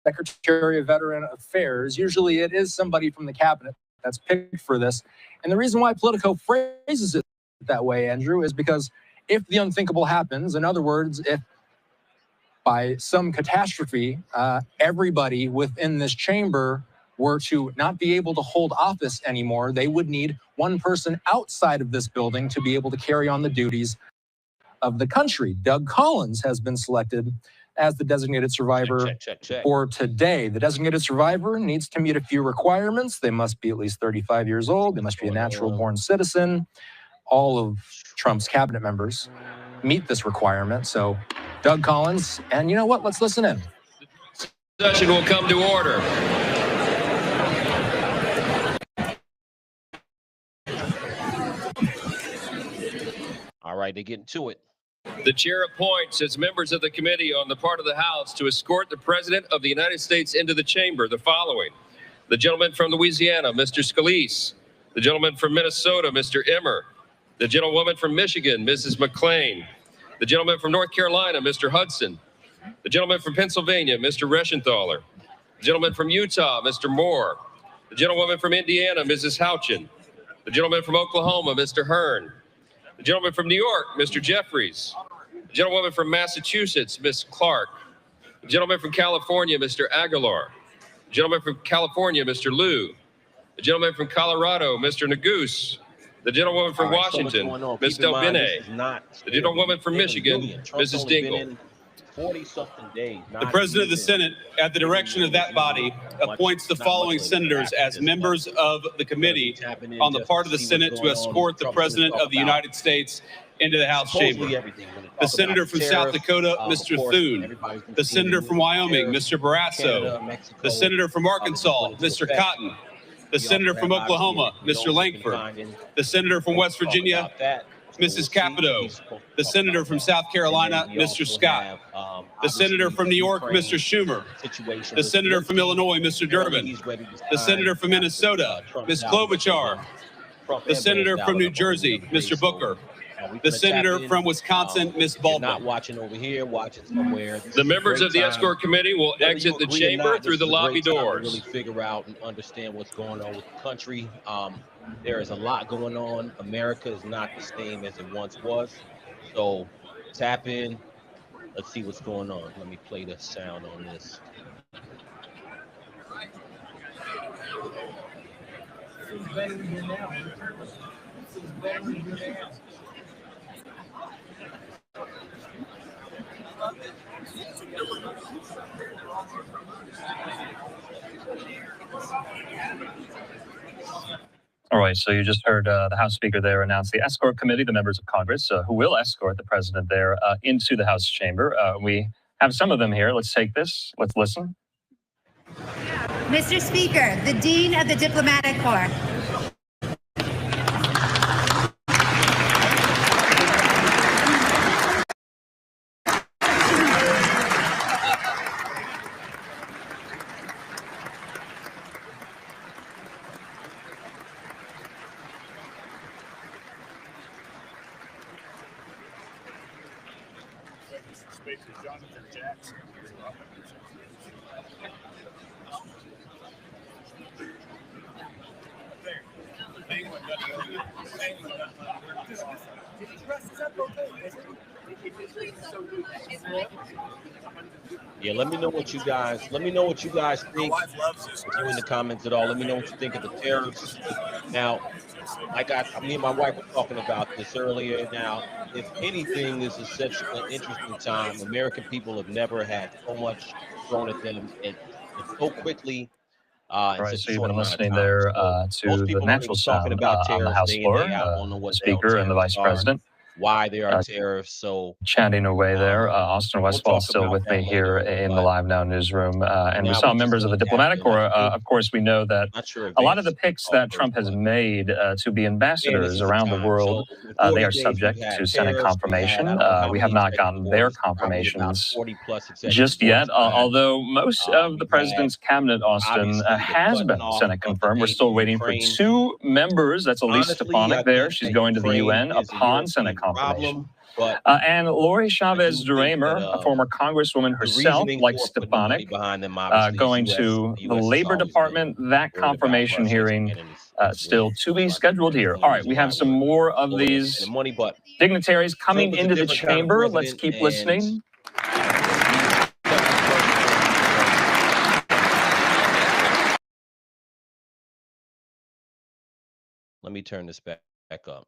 Secretary of Veteran Affairs. Usually it is somebody from the cabinet that's picked for this. And the reason why Politico phrases it that way, Andrew, is because if the unthinkable happens, in other words, if by some catastrophe, everybody within this chamber were to not be able to hold office anymore, they would need one person outside of this building to be able to carry on the duties of the country. Doug Collins has been selected as the designated survivor for today. The designated survivor needs to meet a few requirements. They must be at least 35 years old. They must be a natural-born citizen. All of Trump's cabinet members meet this requirement. So Doug Collins, and you know what? Let's listen in. Session will come to order. All right, they're getting to it. The chair appoints as members of the committee on the part of the House to escort the President of the United States into the chamber the following: the gentleman from Louisiana, Mr. Scalise; the gentleman from Minnesota, Mr. Emmer; the gentlewoman from Michigan, Mrs. McClain; the gentleman from North Carolina, Mr. Hudson; the gentleman from Pennsylvania, Mr. Reschenthaler; the gentleman from Utah, Mr. Moore; the gentlewoman from Indiana, Mrs. Houchin; the gentleman from Oklahoma, Mr. Hearn; the gentleman from New York, Mr. Jeffries; the gentlewoman from Massachusetts, Ms. Clark; the gentleman from California, Mr. Aguilar; the gentleman from California, Mr. Liu; the gentleman from Colorado, Mr. Nagoose; the gentlewoman from Washington, Ms. Delbene; the gentlewoman from Michigan, Mrs. Dingle. 40-something days. The President of the Senate, at the direction of that body, appoints the following senators as members of the committee on the part of the Senate to escort the President of the United States into the House chamber. The senator from South Dakota, Mr. Thune. The senator from Wyoming, Mr. Barrasso. The senator from Arkansas, Mr. Cotton. The senator from Oklahoma, Mr. Langford. The senator from West Virginia, Mrs. Capito. The senator from South Carolina, Mr. Scott. The senator from New York, Mr. Schumer. The senator from Illinois, Mr. Durbin. The senator from Minnesota, Ms. Klobuchar. The senator from New Jersey, Mr. Booker. The senator from Wisconsin, Ms. Baldwin. Not watching over here, watching somewhere. The members of the Escort Committee will exit the chamber through the lobby doors. Really figure out and understand what's going on with the country. There is a lot going on. America is not the same as it once was. So tap in. Let's see what's going on. Let me play the sound on this. All right, so you just heard the House Speaker there announce the Escort Committee, the members of Congress who will escort the President there into the House chamber. We have some of them here. Let's take this. Let's listen. Mr. Speaker, the Dean of the Diplomatic Corps. Yeah, let me know what you guys think. If you're in the comments at all, let me know what you think of the tariffs. Now, me and my wife were talking about this earlier. Now, if anything, this is such an interesting time. American people have never had so much thrown at them and so quickly. Right, so you've been listening there to the natural sound on the House floor, the Speaker and the Vice President. Why there are tariffs, so chatting away there. Austin Westfall still with me here in the Live Now newsroom, and we saw members of the diplomatic corps. Of course, we know that a lot of the picks that Trump has made to be ambassadors around the world, they are subject to Senate confirmation. We have not gotten their confirmations just yet, although most of the president's cabinet, Austin, has been Senate confirmed. We're still waiting for two members. That's Elise Stefanik there. She's going to the UN upon Senate confirmation. confirmation. But And Lori Chavez Duremer, a former congresswoman herself, like Stefanik, going to the Labor Department. That confirmation hearing still to be scheduled here. All right, we have some more of these dignitaries coming into the chamber. Let's keep listening. Let me turn this back up.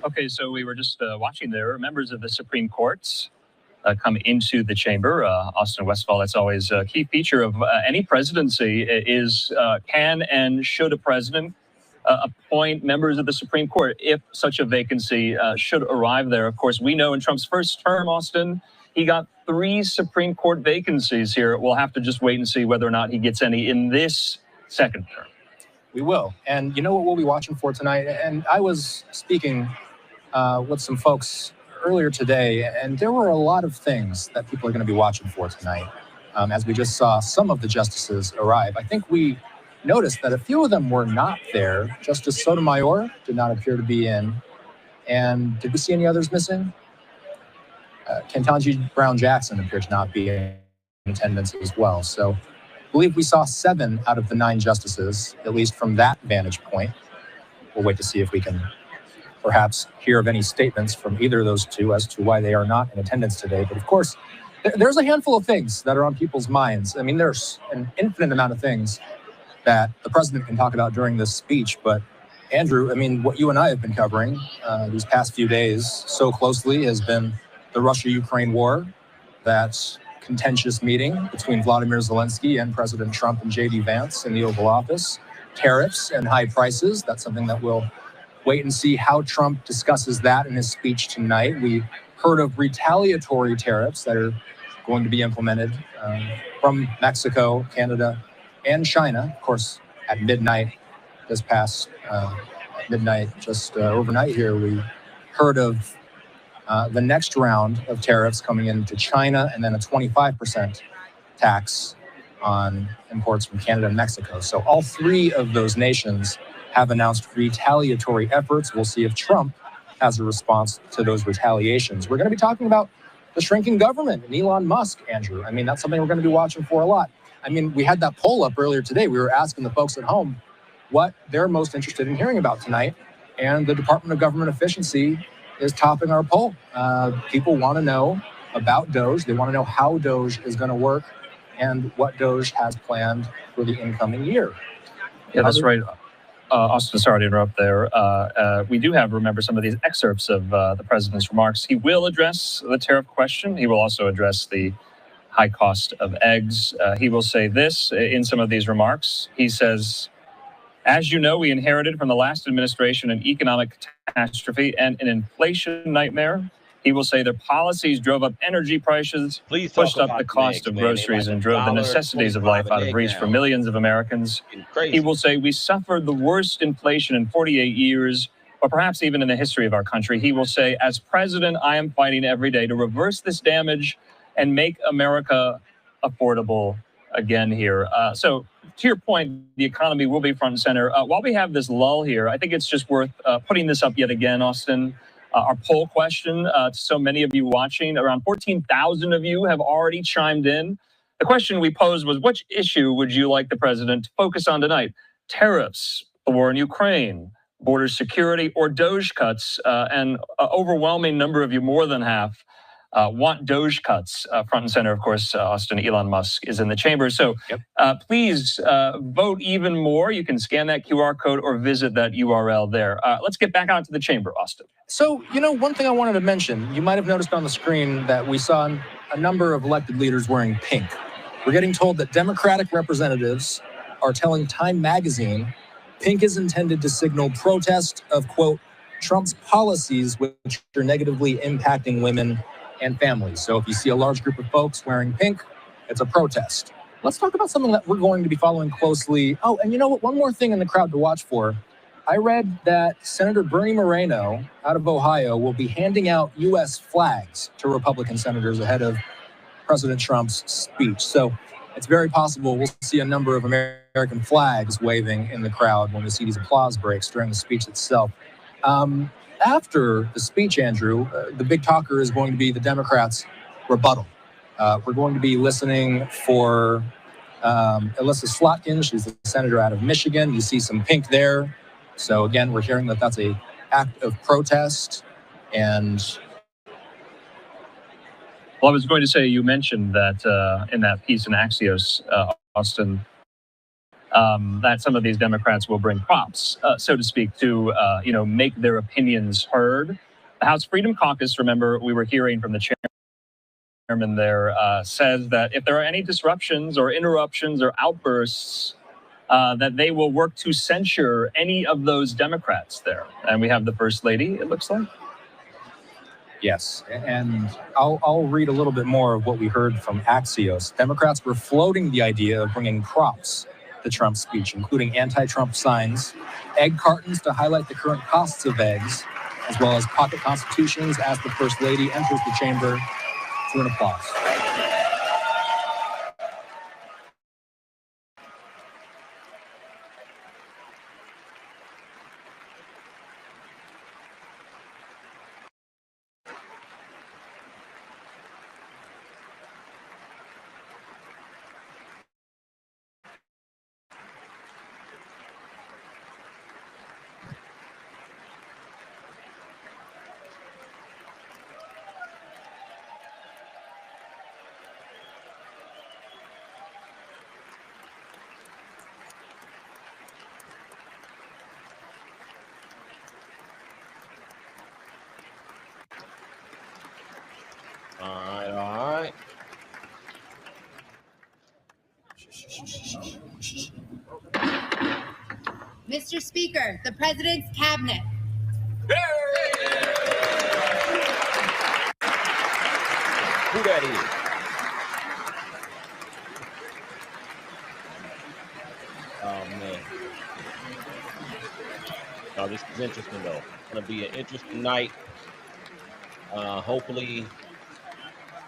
Okay, so we were just watching there. Members of the Supreme Court come into the chamber. Austin Westfall, that's always a key feature of any presidency is can and should a president appoint members of the Supreme Court if such a vacancy should arrive there. Of course, we know in Trump's first term, Austin, he got 3 Supreme Court vacancies here. We'll have to just wait and see whether or not he gets any in this second term. We will. And you know what we'll be watching for tonight? And I was speaking with some folks earlier today, and there were a lot of things that people are going to be watching for tonight. As we just saw some of the justices arrive, I think we noticed that a few of them were not there. Justice Sotomayor did not appear to be in. And did we see any others missing? Ketanji Brown Jackson appeared to not be in attendance as well. So I believe we saw 7 out of the 9 justices, at least from that vantage point. We'll wait to see if we can perhaps hear of any statements from either of those 2 as to why they are not in attendance today. But of course, there's a handful of things that are on people's minds. I mean, there's an infinite amount of things that the president can talk about during this speech. But Andrew, I mean, what you and I have been covering these past few days so closely has been the Russia-Ukraine war, that contentious meeting between Vladimir Zelensky and President Trump and J.D. Vance in the Oval Office, tariffs and high prices. That's something that we'll wait and see how Trump discusses that in his speech tonight. We heard of retaliatory tariffs that are going to be implemented from Mexico, Canada, and China. Of course, at midnight this past midnight, just overnight here, we heard of the next round of tariffs coming into China, and then a 25% tax on imports from Canada and Mexico. So all 3 of those nations have announced retaliatory efforts. We'll see if Trump has a response to those retaliations. We're going to be talking about the shrinking government and Elon Musk, Andrew. I mean, that's something we're going to be watching for a lot. I mean, we had that poll up earlier today. We were asking the folks at home what they're most interested in hearing about tonight. And the Department of Government Efficiency is topping our poll. People want to know about Doge. They want to know how Doge is going to work and what Doge has planned for the incoming year. Yeah, that's right. Austin, sorry to interrupt there. We do have, remember, some of these excerpts of the president's remarks. He will address the tariff question. He will also address the high cost of eggs. He will say this in some of these remarks. He says, as you know, we inherited from the last administration an economic catastrophe and an inflation nightmare. He will say their policies drove up energy prices, pushed up the cost of groceries, and drove the necessities of life out of reach for millions of Americans. He will say we suffered the worst inflation in 48 years, or perhaps even in the history of our country. He will say, as president, I am fighting every day to reverse this damage and make America affordable again here. So to your point, the economy will be front and center. While we have this lull here, I think it's just worth putting this up yet again, Austin. Our poll question to so many of you watching, around 14,000 of you have already chimed in. The question we posed was, which issue would you like the president to focus on tonight? Tariffs, the war in Ukraine, border security, or Doge cuts? And an overwhelming number of you, more than half, want Doge cuts. Front and center, of course, Austin, Elon Musk is in the chamber. So please vote even more. You can scan that QR code or visit that URL there. Let's get back out to the chamber, Austin. So, one thing I wanted to mention, you might have noticed on the screen that we saw a number of elected leaders wearing pink. We're getting told that Democratic representatives are telling Time magazine pink is intended to signal protest of, quote, Trump's policies which are negatively impacting women and families. So if you see a large group of folks wearing pink, it's a protest. Let's talk about something that we're going to be following closely. Oh, and you know what? One more thing in the crowd to watch for. I read that Senator Bernie Moreno out of Ohio will be handing out U.S. flags to Republican senators ahead of President Trump's speech. So it's very possible we'll see a number of American flags waving in the crowd when we see these applause breaks during the speech itself. After the speech, Andrew, the big talker is going to be the Democrats' rebuttal. We're going to be listening for Alyssa Slotkin. She's the senator out of Michigan. You see some pink there. So again, we're hearing that that's an act of protest. And well, I was going to say, you mentioned that in that piece in Axios, Austin, that some of these Democrats will bring props, so to speak, to make their opinions heard. The House Freedom Caucus, remember, we were hearing from the chairman there, says that if there are any disruptions or interruptions or outbursts, that they will work to censure any of those Democrats there. And we have the First Lady, it looks like. Yes, and I'll read a little bit more of what we heard from Axios. Democrats were floating the idea of bringing props to Trump's speech, including anti-Trump signs, egg cartons to highlight the current costs of eggs, as well as pocket constitutions as the First Lady enters the chamber to an applause. All right. Mr. Speaker, the President's Cabinet. Who that is? Oh, man. Oh, this is interesting, though. It's going to be an interesting night. Hopefully,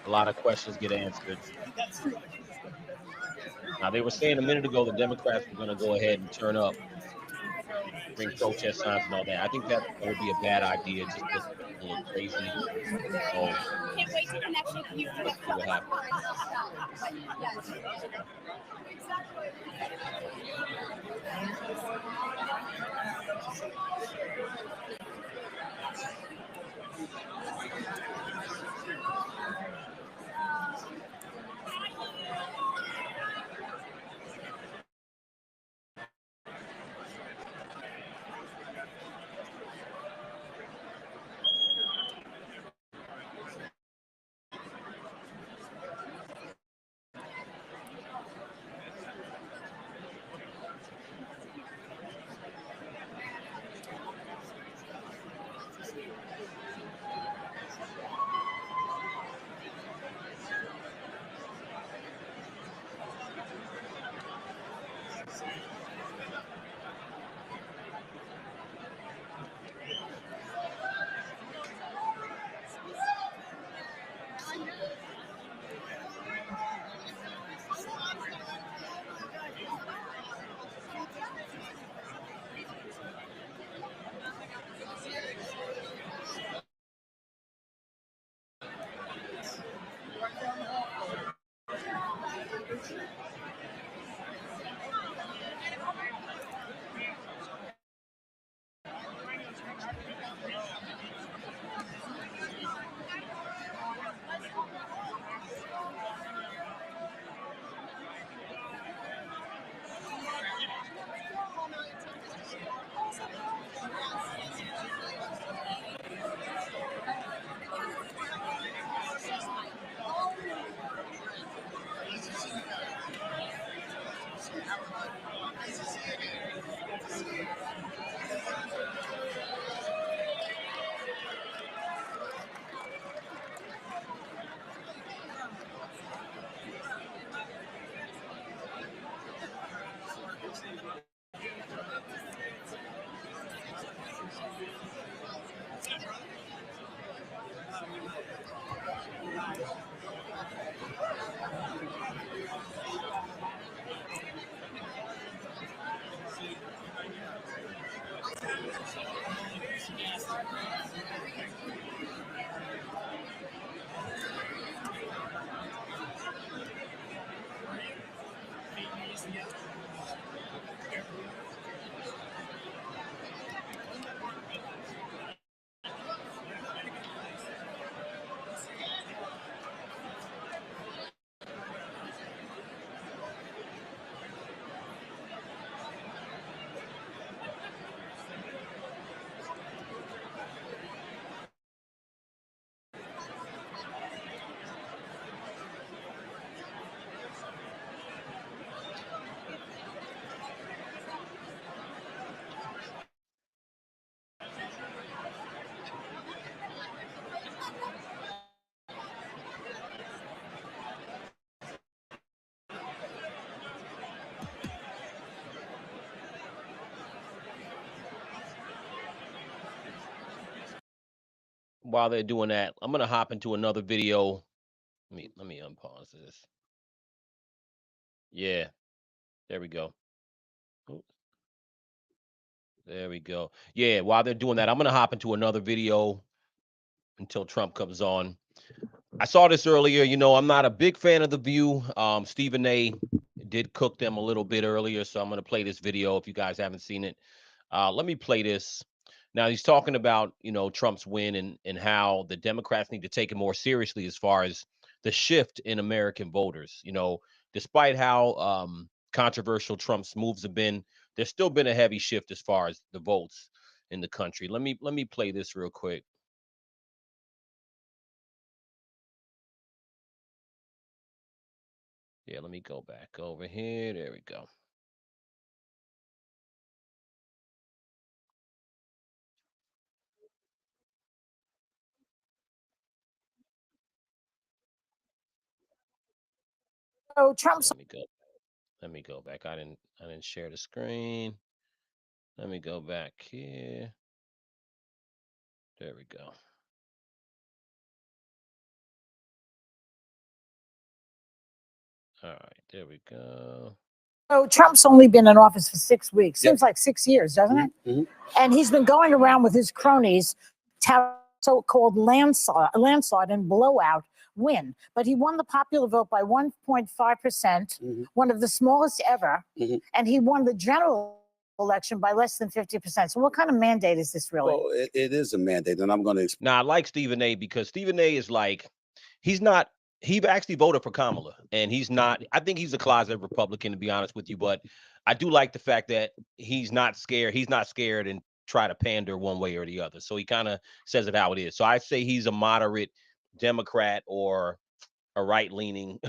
a lot of questions get answered. Now, they were saying a minute ago the Democrats were going to go ahead and turn up, bring protest signs and all that. I think that would be a bad idea. Just a little crazy. So, let's see what happens. While they're doing that, I'm gonna hop into another video. Let me unpause this. Yeah, there we go. Oops. There we go. Yeah, while they're doing that, I'm gonna hop into another video until Trump comes on. I saw this earlier. You know, I'm not a big fan of The View. Stephen A. did cook them a little bit earlier, so I'm gonna play this video if you guys haven't seen it. Let me play this. Now he's talking about, you know, Trump's win and how the Democrats need to take it more seriously as far as the shift in American voters. You know, despite how controversial Trump's moves have been, there's still been a heavy shift as far as the votes in the country. Let me play this real quick. Yeah, let me go back over here. There we go. So Trump's. Let me go back. I didn't share the screen. Let me go back here. There we go. All right, there we go. So Trump's only been in office for 6 weeks. Seems like 6 years, doesn't it? Mm-hmm. And he's been going around with his cronies, so-called landslide and blowout win. But he won the popular vote by 1.5%, one of the smallest ever. And he won the general election by less than 50%. So what kind of mandate is this really? Well, it is a mandate, and I'm going to explain. Now, I like Stephen A. because Stephen A. is like, he actually voted for Kamala, and he's not, I think he's a closet Republican, to be honest with you, but I do like the fact that he's not scared. He's not scared and try to pander one way or the other. So he kind of says it how it is. So I say he's a moderate Democrat or a right-leaning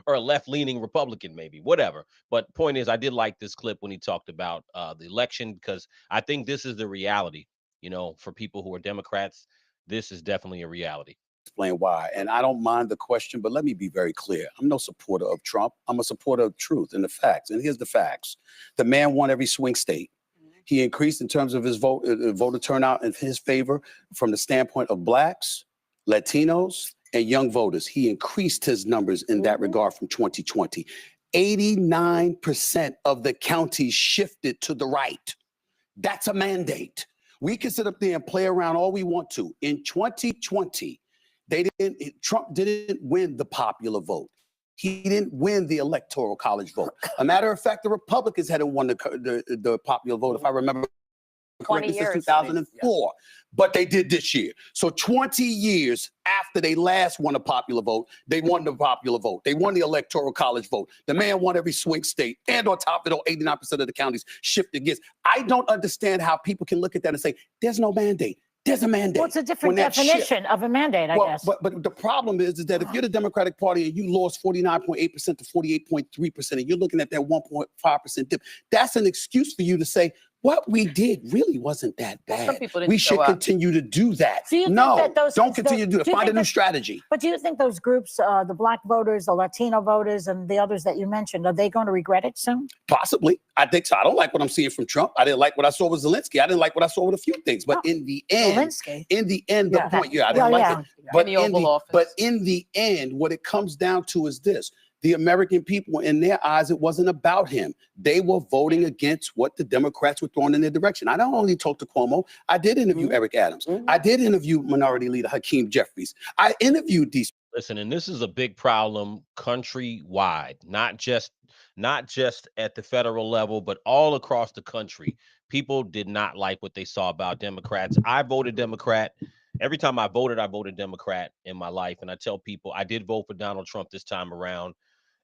or a left-leaning Republican, maybe, whatever. But point is, I did like this clip when he talked about the election, because I think this is the reality, you know, for people who are Democrats. This is definitely a reality. Explain why. And I don't mind the question, but let me be very clear. I'm no supporter of Trump. I'm a supporter of truth and the facts. And here's the facts. The man won every swing state. He increased in terms of his voter turnout in his favor from the standpoint of blacks, Latinos, and young voters. He increased his numbers in that regard from 2020. 89% of the counties shifted to the right. That's a mandate. We can sit up there and play around all we want to. In 2020, Trump didn't win the popular vote. He didn't win the electoral college vote. A matter of fact, the Republicans hadn't won the popular vote, if I remember correctly, since 2004. But they did this year. So 20 years after they last won a popular vote, they won the popular vote. They won the electoral college vote. The man won every swing state. And on top of it all, 89% of the counties shifted against. I don't understand how people can look at that and say, there's no mandate. There's a mandate. Well, it's a different definition of a mandate, I guess. But the problem is that if you're the Democratic Party and you lost 49.8% to 48.3%, and you're looking at that 1.5% dip, that's an excuse for you to say, what we did really wasn't that Some bad. people didn't We show should up. continue to do that. Do you think No, that those- don't continue to do it. do you Find a think new that- strategy. But do you think those groups, the Black voters, the Latino voters, and the others that you mentioned, are they going to regret it soon? Possibly. I think so. I don't like what I'm seeing from Trump. I didn't like what I saw with Zelensky. I didn't like what I saw with a few things. But in the end, Zelensky. the point, I didn't Yeah, like yeah. it. But In the Oval Office. but in the end, what it comes down to is this. The American people, in their eyes, it wasn't about him. They were voting against what the Democrats were throwing in their direction. I don't only talk to Cuomo. I did interview Eric Adams. I did interview Minority Leader Hakeem Jeffries. I interviewed these. Listen, and this is a big problem countrywide, not just at the federal level, but all across the country. People did not like what they saw about Democrats. I voted Democrat. Every time I voted Democrat in my life. And I tell people I did vote for Donald Trump this time around.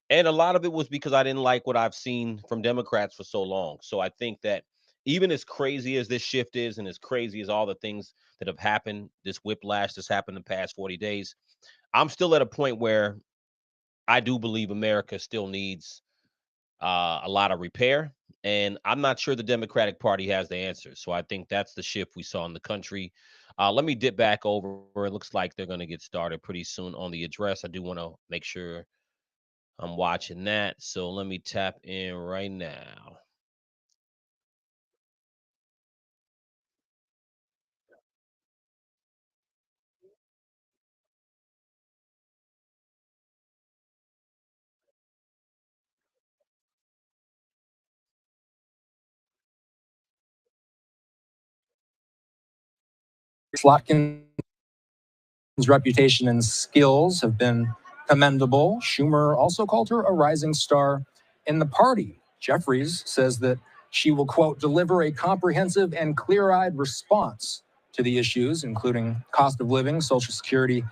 And a lot of it was because I didn't like what I've seen from Democrats for so long. So I think that even as crazy as this shift is, and as crazy as all the things that have happened, this whiplash that's happened in the past 40 days, I'm still at a point where I do believe America still needs a lot of repair. And I'm not sure the Democratic Party has the answers. So I think that's the shift we saw in the country. Let me dip back over. It looks like they're going to get started pretty soon on the address. I do want to make sure I'm watching that. So let me tap in right now. Slotkin's reputation and skills have been commendable. Schumer also called her a rising star in the party. Jeffries says that she will, quote, deliver a comprehensive and clear-eyed response to the issues, including cost of living, Social Security,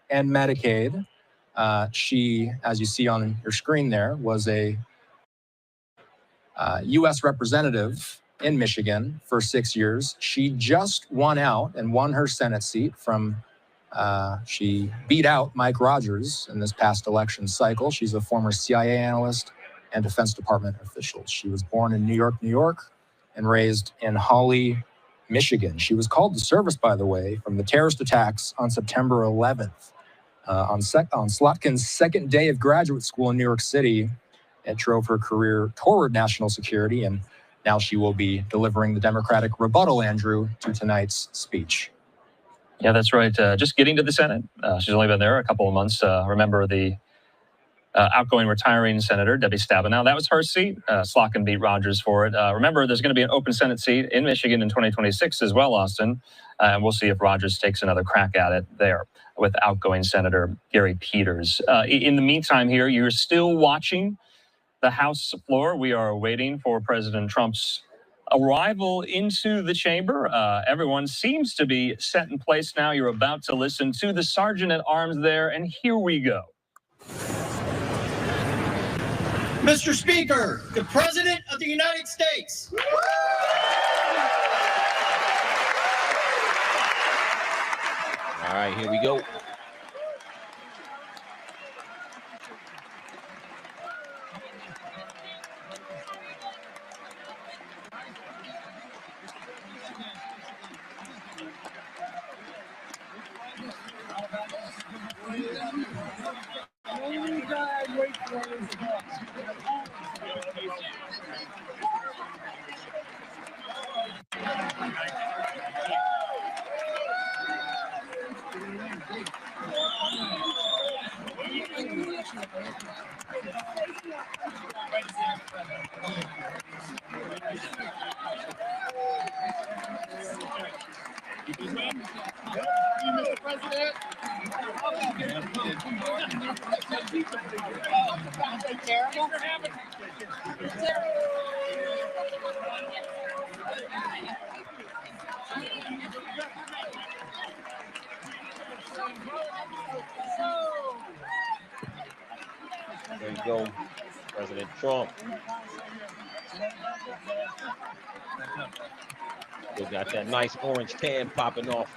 and Medicaid. She, as you see on your screen there, was a U.S. representative in Michigan for 6 years. She just won out and won her Senate seat from, she beat out Mike Rogers in this past election cycle. She's a former CIA analyst and Defense Department official. She was born in New York, and raised in Holly, Michigan. She was called to service, by the way, from the terrorist attacks on September 11th. On Slotkin's second day of graduate school in New York City, it drove her career toward national security, and now she will be delivering the Democratic rebuttal, Andrew, to tonight's speech. Yeah, that's right. Just getting to the Senate. She's only been there a couple of months. Remember the outgoing retiring Senator, Debbie Stabenow. That was her seat. Slotkin beat Rogers for it. Remember, there's going to be an open Senate seat in Michigan in 2026 as well, Austin. And we'll see if Rogers takes another crack at it there with outgoing Senator Gary Peters. In the meantime here, you're still watching the House floor. We are waiting for President Trump's arrival into the chamber. Everyone seems to be set in place now. You're about to listen to the Sergeant at Arms there, and here we go. Mr. Speaker, the President of the United States. All right, here we go. Mr. President. There you go, President Trump. Still got that nice orange tan popping off.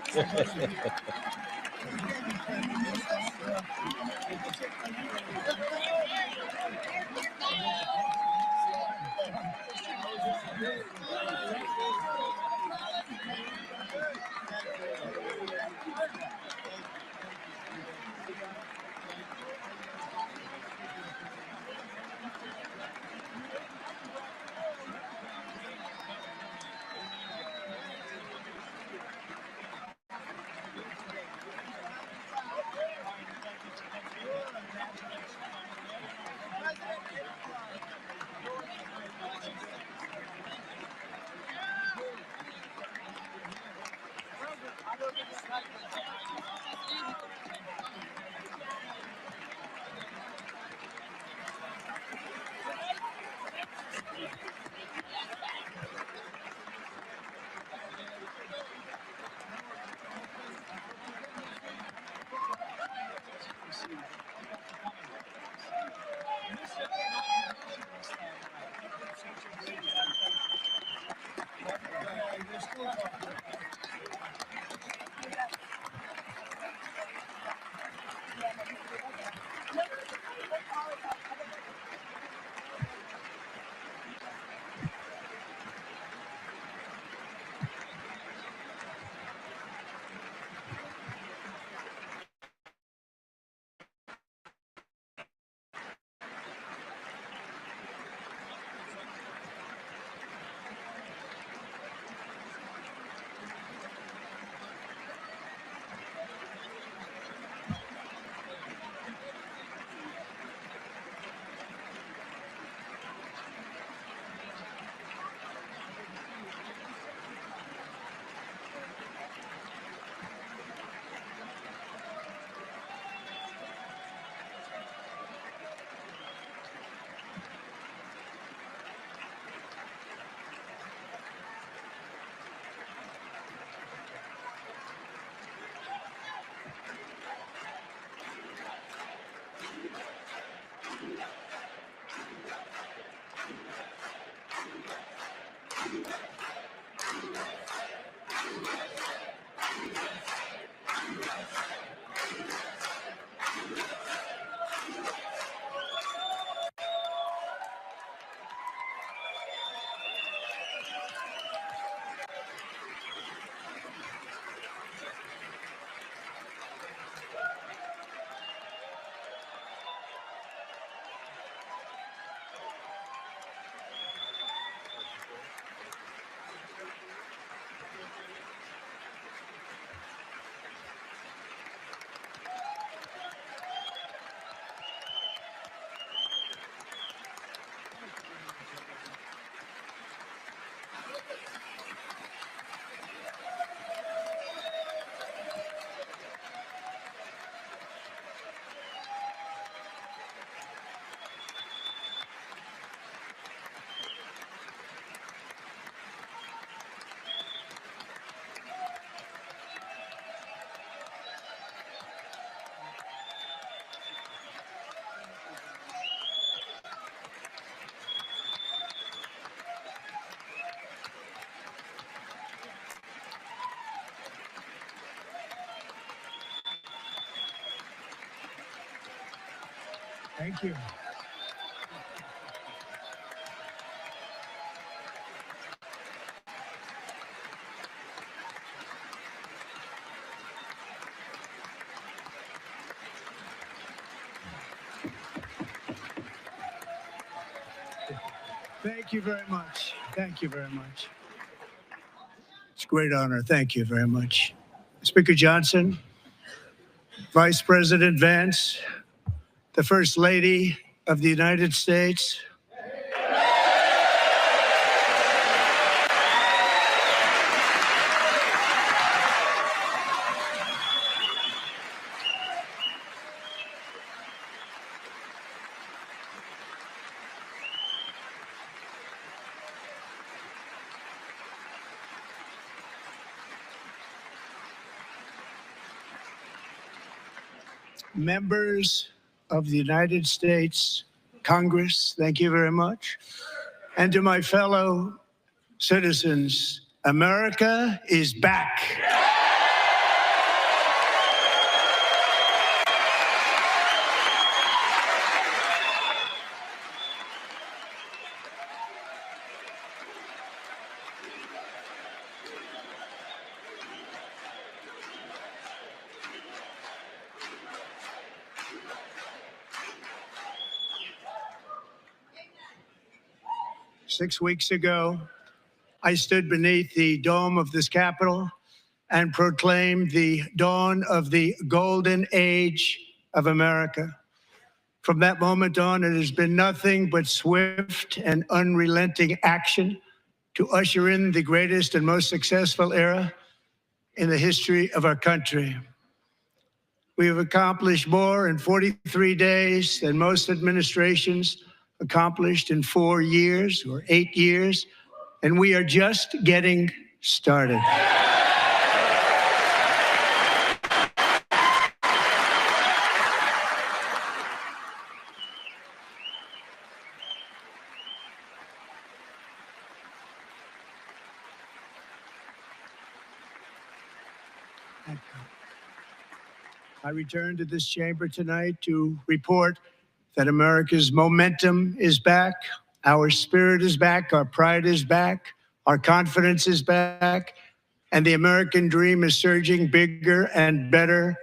Thank you. Thank you very much. Thank you very much. It's a great honor. Thank you very much. Speaker Johnson, Vice President Vance, the First Lady of the United States, members of the United States Congress, thank you very much. And to my fellow citizens, America is back. 6 weeks ago, I stood beneath the dome of this Capitol and proclaimed the dawn of the golden age of America. From that moment on, it has been nothing but swift and unrelenting action to usher in the greatest and most successful era in the history of our country. We have accomplished more in 43 days than most administrations accomplished in 4 years or 8 years, and we are just getting started. I return to this chamber tonight to report that America's momentum is back, our spirit is back, our pride is back, our confidence is back, and the American dream is surging bigger and better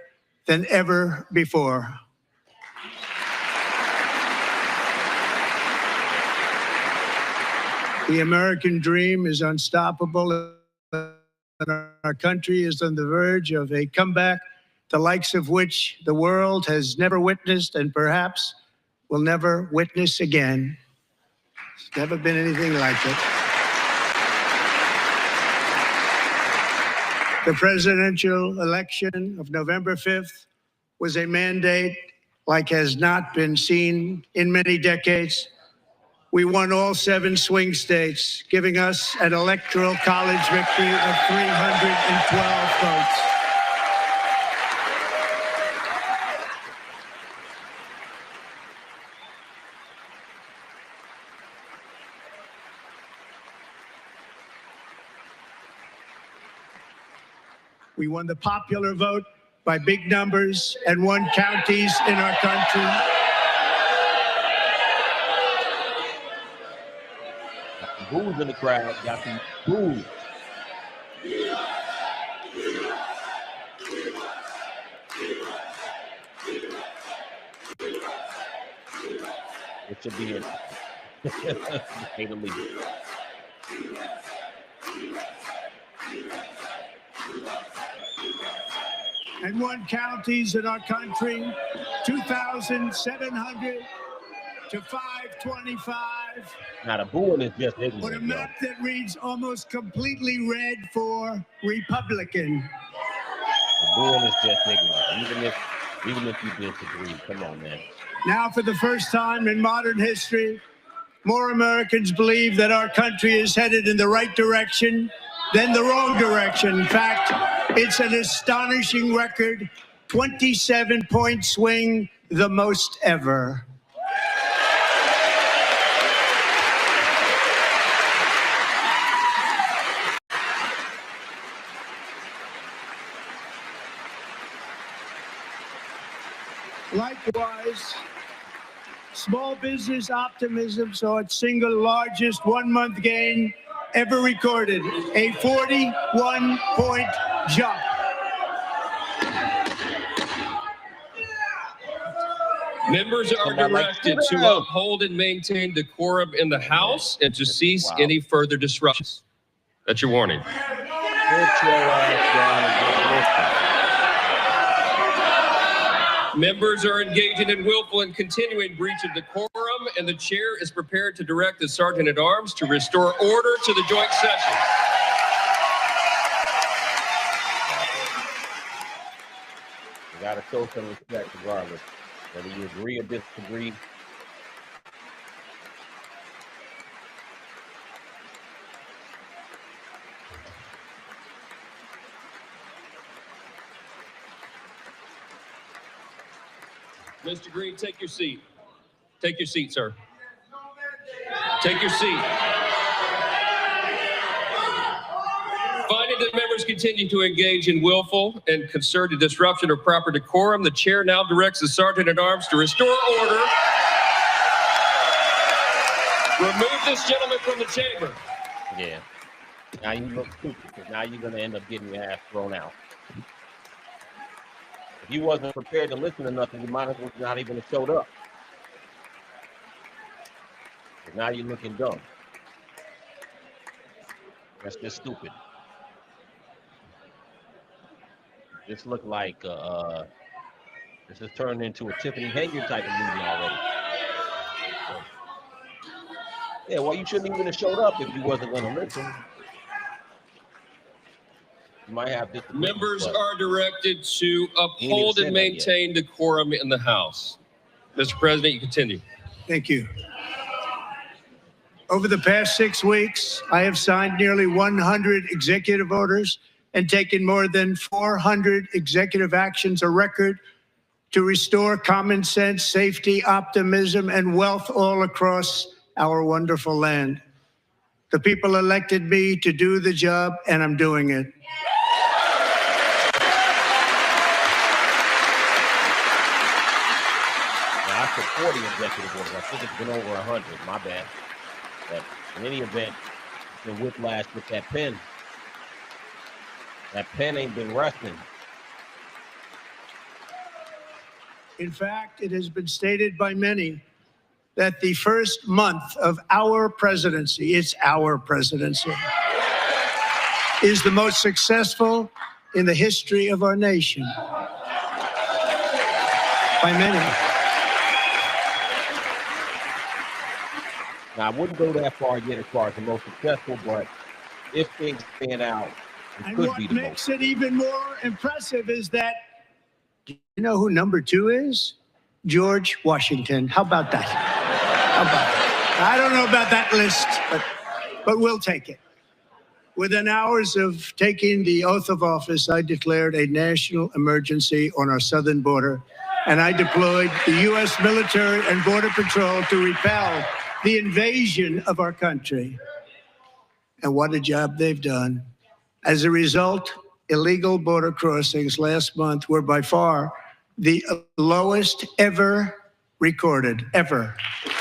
than ever before. The American dream is unstoppable, and our country is on the verge of a comeback, the likes of which the world has never witnessed and perhaps will never witness again. There's never been anything like it. The presidential election of November 5th was a mandate like has not been seen in many decades. We won all 7 swing states, giving us an electoral college victory of 312 votes. We won the popular vote by big numbers and won counties in our country. Got some boos in the crowd. Got some boos. It should be in. Hate to leave it. And won counties in our country, 2,700 to 525. Now the booing is just ignorant. On a map that reads almost completely red for Republican. The booing is just ignorant. Even if you disagree, come on, man. Now, for the first time in modern history, more Americans believe that our country is headed in the right direction than the wrong direction. In fact, it's an astonishing record, 27-point swing, the most ever. Likewise, small business optimism saw its single largest one-month gain ever recorded, a 41-point jump. Members are directed to uphold and maintain decorum in the House and to cease any further disruptions. That's your warning. Members are engaging in willful and continuing breach of decorum, and the chair is prepared to direct the Sergeant-at-Arms to restore order to the joint session. You gotta show some respect regardless, whether you agree or disagree. Mr. Green, take your seat. Take your seat, sir. Take your seat. Finding that members continue to engage in willful and concerted disruption of proper decorum, the chair now directs the Sergeant-at-Arms to restore order. Remove this gentleman from the chamber. Yeah. Now you look stupid, because now you're going to end up getting your ass thrown out. If you wasn't prepared to listen to nothing, you might as well not even have showed up. But now you're looking dumb. That's just stupid. This look like this has turned into a Tiffany Hager type of movie already. Yeah, well, you shouldn't even have showed up if you wasn't going to listen. You might have this. Members are directed to uphold and maintain decorum in the House. Mr. President, you continue. Thank you. Over the past 6 weeks, I have signed nearly 100 executive orders and taken more than 400 executive actions, a record to restore common sense, safety, optimism, and wealth all across our wonderful land. The people elected me to do the job, and I'm doing it. I support the executive orders. I think it's been over 100. My bad. But in any event, the whiplash with that pen. That pen ain't been resting. In fact, it has been stated by many that the first month of our presidency, it's our presidency, is the most successful in the history of our nation. By many. Now, I wouldn't go that far yet as far as the most successful, but if things pan out, it And could what be the makes most. it even more impressive is that, do you know who number 2 is? George Washington. How about that? How about that? I don't know about that list, but we'll take it. Within hours of taking the oath of office, I declared a national emergency on our southern border, and I deployed the U.S. military and Border Patrol to repel the invasion of our country. And what a job they've done. As a result, illegal border crossings last month were by far the lowest ever recorded, ever. You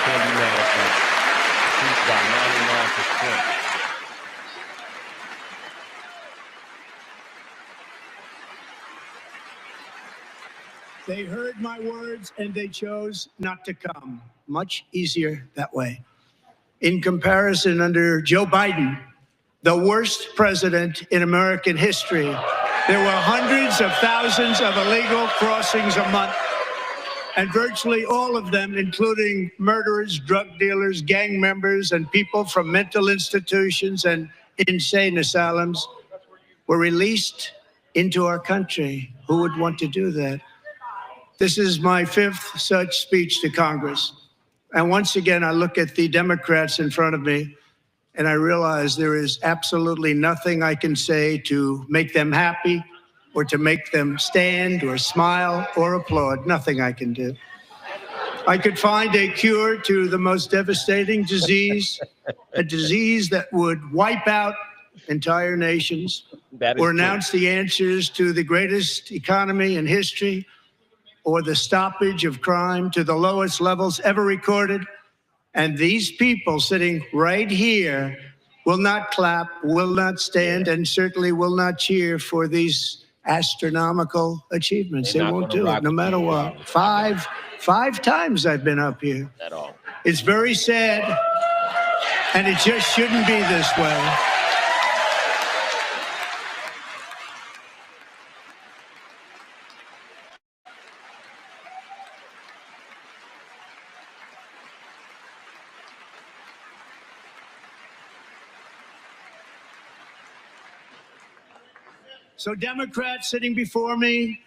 can't be mad at that. It's about 99%. They heard my words and they chose not to come. Much easier that way. In comparison, under Joe Biden, the worst president in American history, there were hundreds of thousands of illegal crossings a month, and virtually all of them, including murderers, drug dealers, gang members, and people from mental institutions and insane asylums, were released into our country. Who would want to do that? This is my fifth such speech to Congress. And once again, I look at the Democrats in front of me, and I realize there is absolutely nothing I can say to make them happy or to make them stand or smile or applaud. Nothing I can do. I could find a cure to the most devastating disease, a disease that would wipe out entire nations, or announce the answers to the greatest economy in history, or the stoppage of crime to the lowest levels ever recorded. And these people sitting right here will not clap, will not stand, and certainly will not cheer for these astronomical achievements. They won't do it, no matter what. Five times I've been up here. At all. It's very sad, and it just shouldn't be this way. So Democrats sitting before me,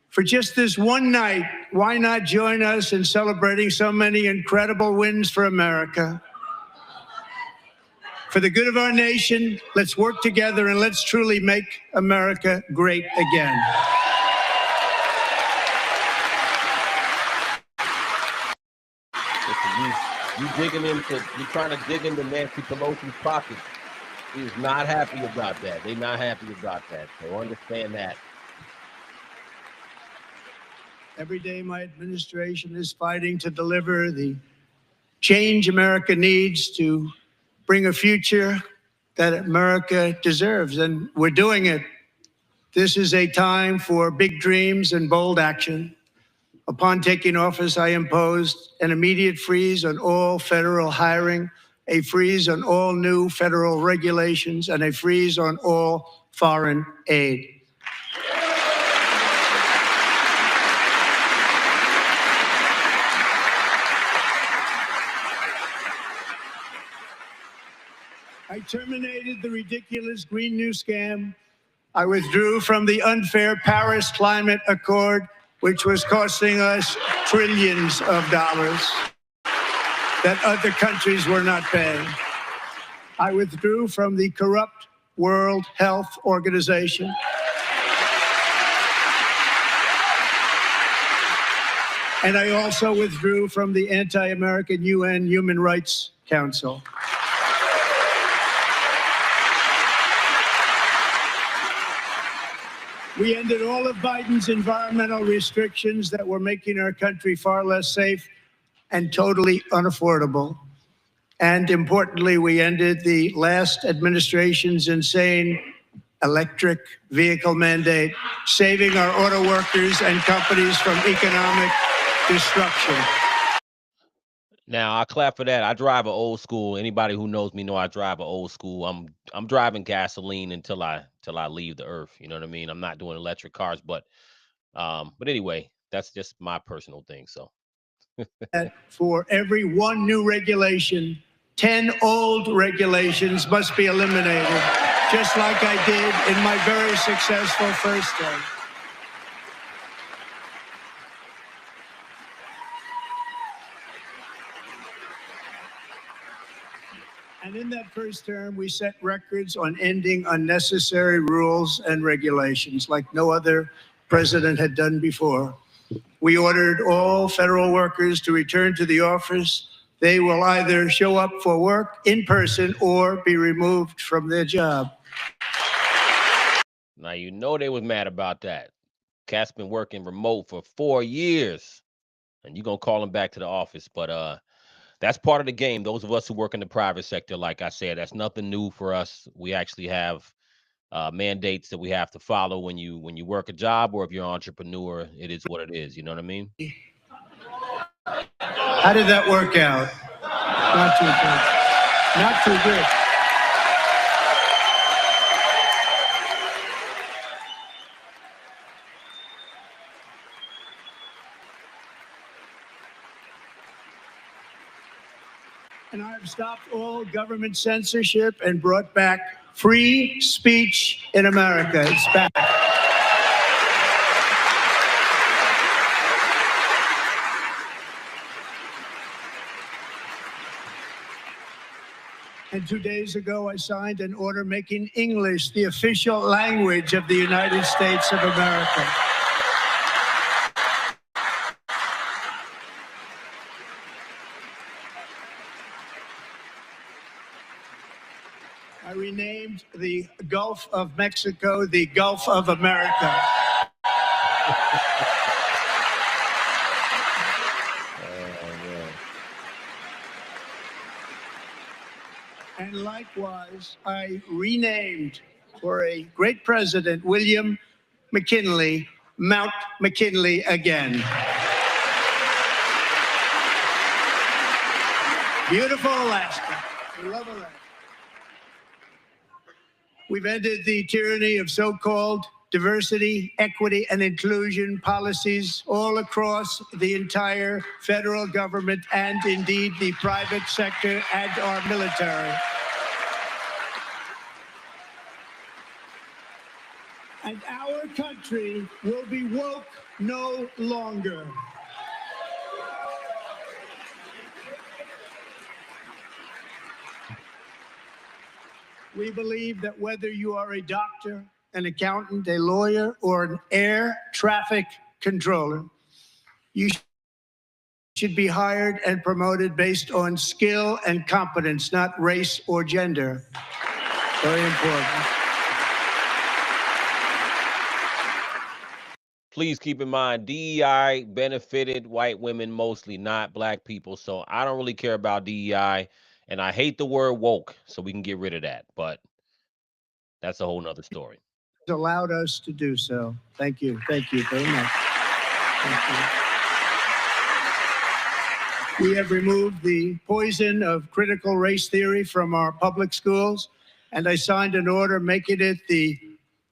for just this one night, why not join us in celebrating so many incredible wins for America? For the good of our nation, let's work together and let's truly make America great again. Listen, you're trying to dig into Nancy Pelosi's pockets. He's not happy about that. They're not happy about that. So understand that. Every day, my administration is fighting to deliver the change America needs to bring a future that America deserves, and we're doing it. This is a time for big dreams and bold action. Upon taking office, I imposed an immediate freeze on all federal hiring, a freeze on all new federal regulations, and a freeze on all foreign aid. I terminated the ridiculous Green New Scam. I withdrew from the unfair Paris Climate Accord, which was costing us trillions of dollars that other countries were not paying. I withdrew from the corrupt World Health Organization. And I also withdrew from the anti-American UN Human Rights Council. We ended all of Biden's environmental restrictions that were making our country far less safe and totally unaffordable. And importantly, we ended the last administration's insane electric vehicle mandate, saving our auto workers and companies from economic destruction. Now, I clap for that. I drive an old school. Anybody who knows me know I drive an old school. I'm driving gasoline until I leave the earth. You know what I mean? I'm not doing electric cars, but anyway, that's just my personal thing. So for every one new regulation, 10 old regulations must be eliminated, just like I did in my very successful first term. And in that first term, we set records on ending unnecessary rules and regulations like no other president had done before. We ordered all federal workers to return to the office they will either show up for work in person or be removed from their job. Now, you know they was mad about that. Cat's been working remote for 4 years, and you're going to call him back to the office. But that's part of the game. Those of us who work in the private sector, like I said, that's nothing new for us. We actually have mandates that we have to follow when you work a job, or if you're an entrepreneur, it is what it is. You know what I mean? How did that work out? Not too good. Not too good. And I've stopped all government censorship and brought back free speech in America. It's back. And 2 days ago, I signed an order making English the official language of the United States of America. I renamed the Gulf of Mexico the Gulf of America. And likewise, I renamed for a great president, William McKinley, Mount McKinley again. Beautiful Alaska. We love Alaska. We've ended the tyranny of so-called diversity, equity, and inclusion policies all across the entire federal government and indeed the private sector and our military. And our country will be woke no longer. We believe that whether you are a doctor, an accountant, a lawyer, or an air traffic controller, you should be hired and promoted based on skill and competence, not race or gender. Very important. Please keep in mind, DEI benefited white women mostly, not black people. So I don't really care about DEI. And I hate the word woke, so we can get rid of that. But that's a whole nother story. Allowed us to do so. Thank you. Thank you very much. Thank you. We have removed the poison of critical race theory from our public schools, and I signed an order making it the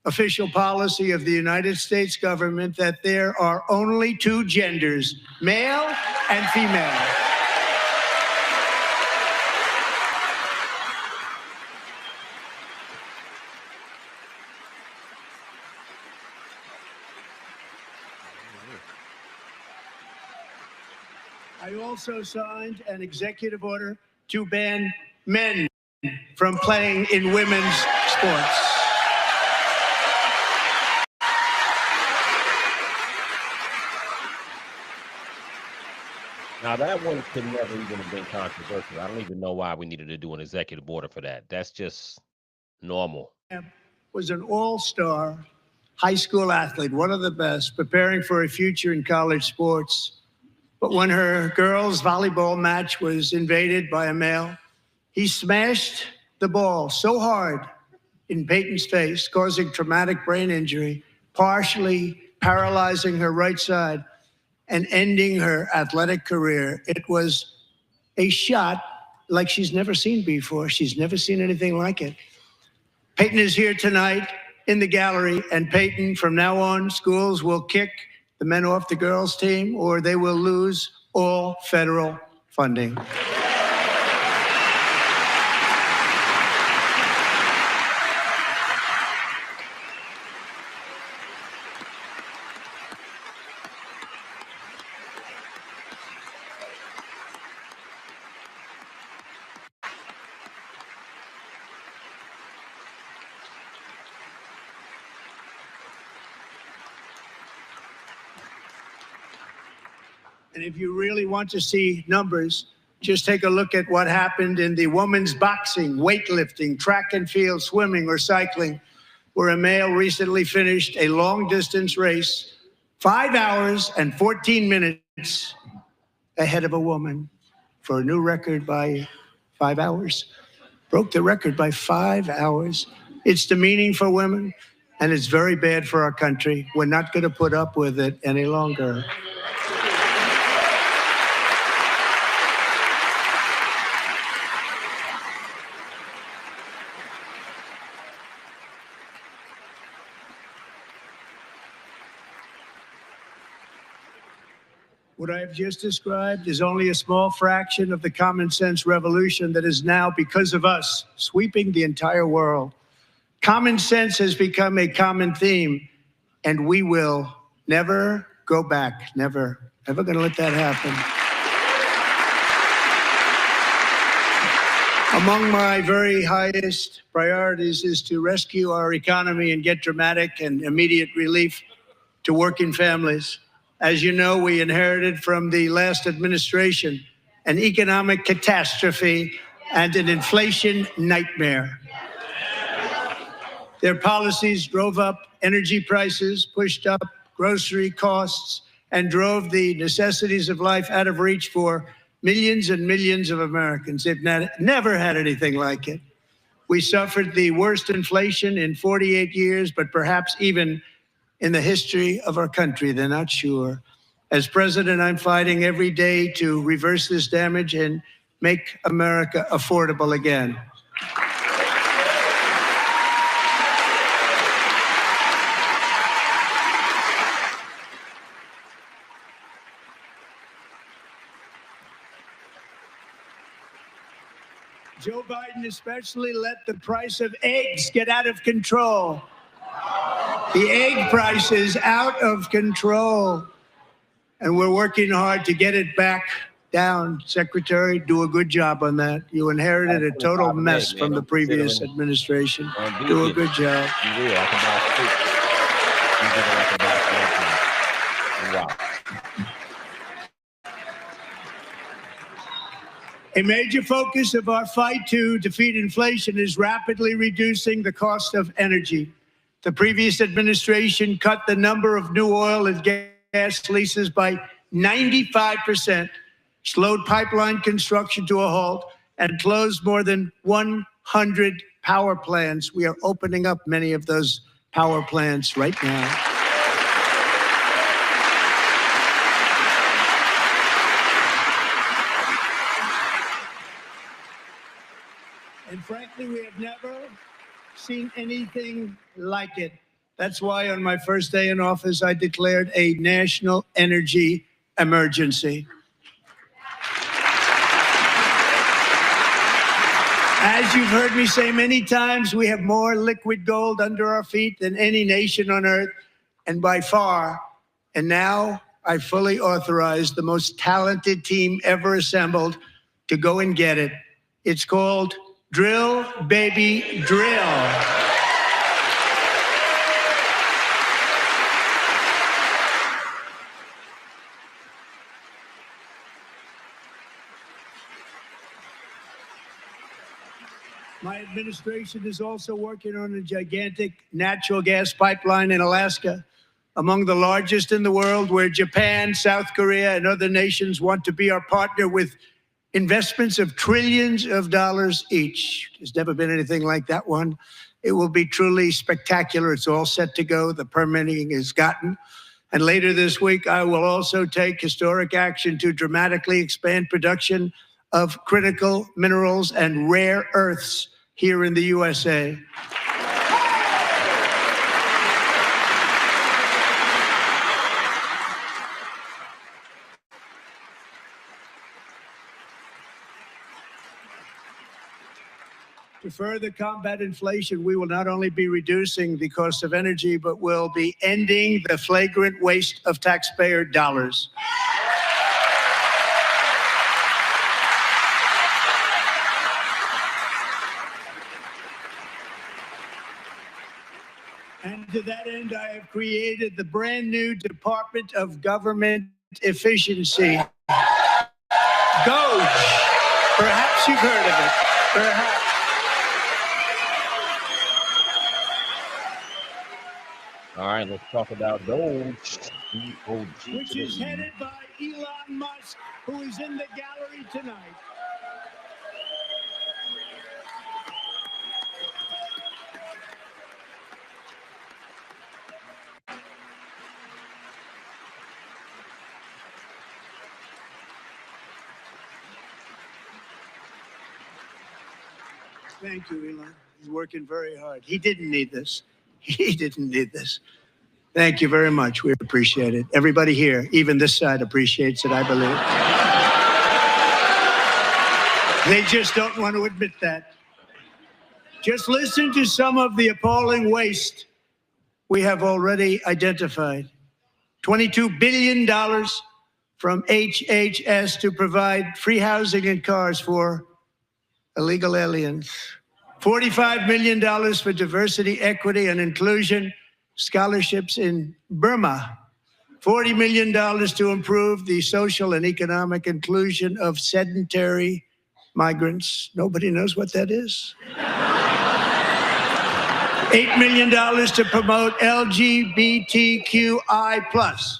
official policy of the United States government that there are only two genders, male and female. I also signed an executive order to ban men from playing in women's sports. Now, that one could never even have been controversial. I don't even know why we needed to do an executive order for that. That's just normal. Was an all-star high school athlete, one of the best, preparing for a future in college sports. But when her girls' volleyball match was invaded by a male, he smashed the ball so hard in Peyton's face, causing traumatic brain injury, partially paralyzing her right side and ending her athletic career. It was a shot like she's never seen before. She's never seen anything like it. Peyton is here tonight in the gallery, and Peyton, from now on, schools will kick the men off the girls' team, or they will lose all federal funding. And if you really want to see numbers, Just take a look at what happened in the women's boxing, weightlifting, track and field, swimming, or cycling, where a male recently finished a long-distance race 5 hours and 14 minutes ahead of a woman for a new record by 5 hours. Broke the record by 5 hours. It's demeaning for women, and it's very bad for our country. We're not going to put up with it any longer. What I have just described is only a small fraction of the common sense revolution that is now, because of us, sweeping the entire world. Common sense has become a common theme, and we will never go back. Never. Never going to let that happen. Among my very highest priorities is to rescue our economy and get dramatic and immediate relief to working families. As you know, we inherited from the last administration an economic catastrophe and an inflation nightmare. Their policies drove up energy prices, pushed up grocery costs, and drove the necessities of life out of reach for millions and millions of Americans. They've never had anything like it. We suffered the worst inflation in 48 years, but perhaps even in the history of our country. They're not sure. As president, I'm fighting every day to reverse this damage and make America affordable again. Joe Biden especially let the price of eggs get out of control. The egg price is out of control. And we're working hard to get it back down. Secretary, do a good job on that. You inherited a total mess from the previous administration. Do a good job. A major focus of our fight to defeat inflation is rapidly reducing the cost of energy. The previous administration cut the number of new oil and gas leases by 95%, slowed pipeline construction to a halt, and closed more than 100 power plants. We are opening up many of those power plants right now. And frankly, we have never seen anything like it. That's why on my first day in office, I declared a national energy emergency. As you've heard me say many times, we have more liquid gold under our feet than any nation on earth, and by far. And now I fully authorize the most talented team ever assembled to go and get it. It's called Drill, Baby, Drill. My administration is also working on a gigantic natural gas pipeline in Alaska, among the largest in the world, where Japan, South Korea, and other nations want to be our partner with investments of trillions of dollars each. There's never been anything like that one. It will be truly spectacular. It's all set to go. The permitting is gotten. And later this week, I will also take historic action to dramatically expand production of critical minerals and rare earths here in the USA. To further combat inflation, we will not only be reducing the cost of energy, but will be ending the flagrant waste of taxpayer dollars. And to that end, I have created the brand new Department of Government Efficiency, Doge. Perhaps you've heard of it. Perhaps. All right, let's talk about Doge. D-O-G Which is headed by Elon Musk, who is in the gallery tonight. Thank you, Elon. He's working very hard. He didn't need this. He didn't need this. Thank you very much. We appreciate it. Everybody here, even this side, appreciates it, I believe. They just don't want to admit that. Just listen to some of the appalling waste we have already identified. $22 billion from HHS to provide free housing and cars for illegal aliens. $45 million for diversity, equity, and inclusion scholarships in Burma. $40 million to improve the social and economic inclusion of sedentary migrants. Nobody knows what that is. $8 million to promote LGBTQI+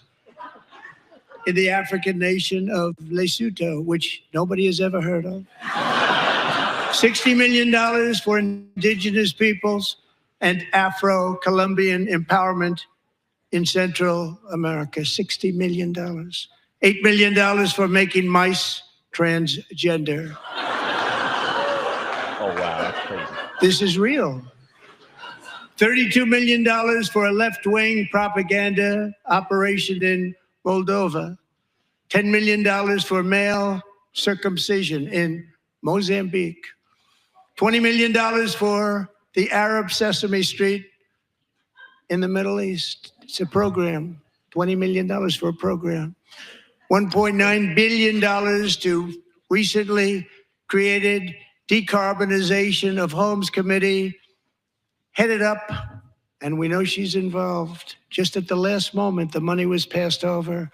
in the African nation of Lesotho, which nobody has ever heard of. $60 million for indigenous peoples and Afro-Colombian empowerment in Central America. $60 million. $8 million for making mice transgender. Oh, wow, that's crazy. This is real. $32 million for a left-wing propaganda operation in Moldova. $10 million for male circumcision in Mozambique. $20 million for the Arab Sesame Street in the Middle East. It's a program. $20 million for a program. $1.9 billion to recently created Decarbonization of Homes Committee, headed up, and we know she's involved. Just at the last moment, the money was passed over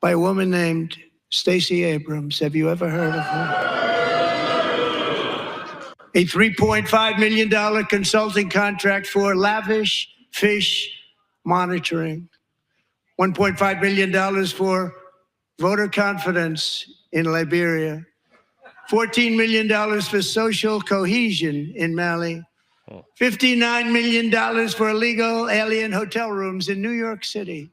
by a woman named Stacey Abrams. Have you ever heard of her? A $3.5 million consulting contract for lavish fish monitoring. $1.5 million for voter confidence in Liberia. $14 million for social cohesion in Mali. $59 million for illegal alien hotel rooms in New York City.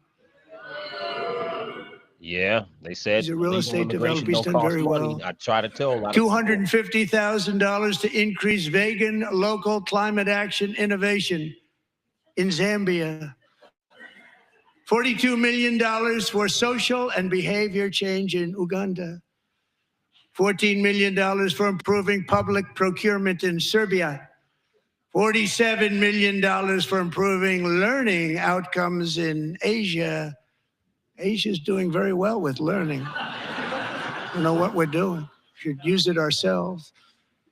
Yeah, they said He's a real estate immigration developer. He's don't done cost very money. well. I try to tell a lot of $250,000 to increase vegan local climate action innovation in Zambia. $42 million for social and behavior change in Uganda. $14 million for improving public procurement in Serbia. $47 million for improving learning outcomes in Asia. Asia's doing very well with learning. You know what we're doing. Should use it ourselves.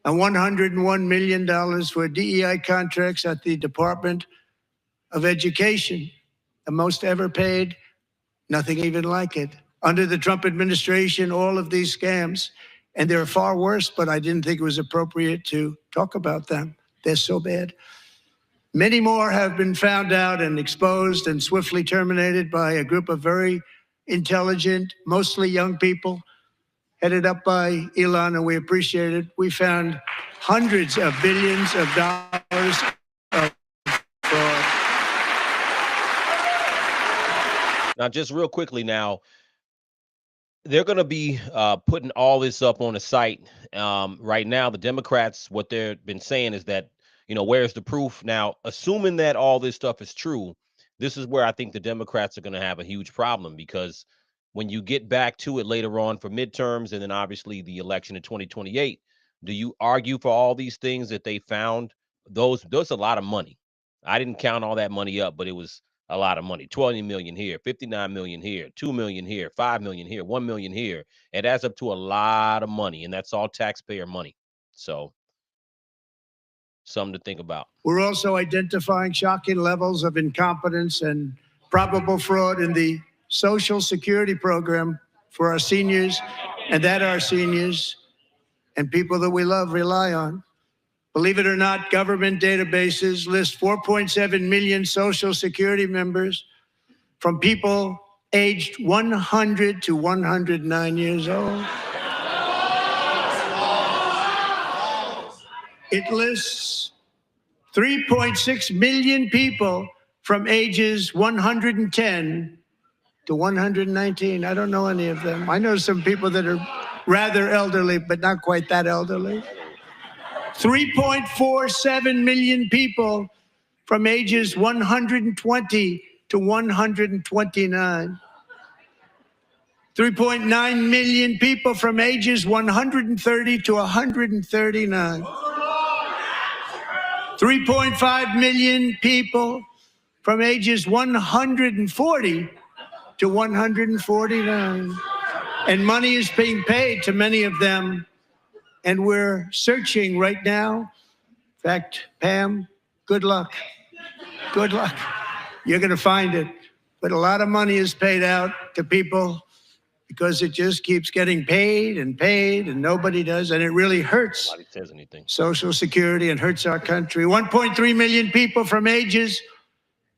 And $101 million for DEI contracts at the Department of Education. The most ever paid, nothing even like it. Under the Trump administration, all of these scams, and they're far worse, but I didn't think it was appropriate to talk about them. They're so bad. Many more have been found out and exposed and swiftly terminated by a group of very intelligent, mostly young people, headed up by Elon, and we appreciate it. We found hundreds of billions of dollars of fraud. Now, just real quickly now, they're going to be putting all this up on the site. Right now, the Democrats, what they've been saying is that, you know, where's the proof? Now, assuming that all this stuff is true, this is where I think the Democrats are going to have a huge problem, because when you get back to it later on for midterms and then obviously the election in 2028, do you argue for all these things that they found? Those a lot of money. I didn't count all that money up, but it was a lot of money. 20 million here, 59 million here, 2 million here, 5 million here, 1 million here. It adds up to a lot of money, and that's all taxpayer money. So something to think about. We're also identifying shocking levels of incompetence and probable fraud in the Social Security program for our seniors, and that our seniors and people that we love rely on. Believe it or not, government databases list 4.7 million Social Security members from people aged 100 to 109 years old. It lists 3.6 million people from ages 110 to 119. I don't know any of them. I know some people that are rather elderly, but not quite that elderly. 3.47 million people from ages 120 to 129. 3.9 million people from ages 130 to 139. 3.5 million people from ages 140 to 149. And money is being paid to many of them. And we're searching right now. In fact, Pam, good luck. Good luck. You're going to find it. But a lot of money is paid out to people because it just keeps getting paid and nobody does. And it really hurts Nobody says anything. Social Security and hurts our country. 1.3 million people from ages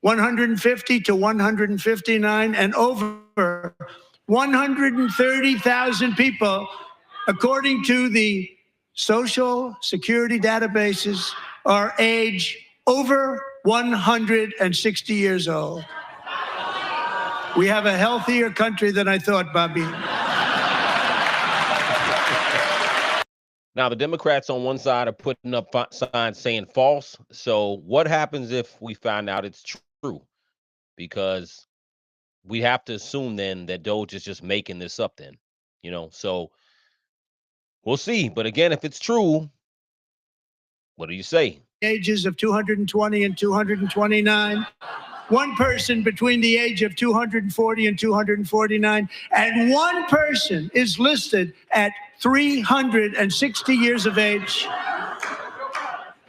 150 to 159 and over 130,000 people, according to the Social Security databases, are age over 160 years old. We have a healthier country than I thought, Bobby. Now, the Democrats on one side are putting up signs saying false. So what happens if we find out it's true? Because we have to assume then that Doge is just making this up then, you know? So we'll see. But again, if it's true, what do you say? Ages of 220 and 229. One person between the age of 240 and 249, and one person is listed at 360 years of age.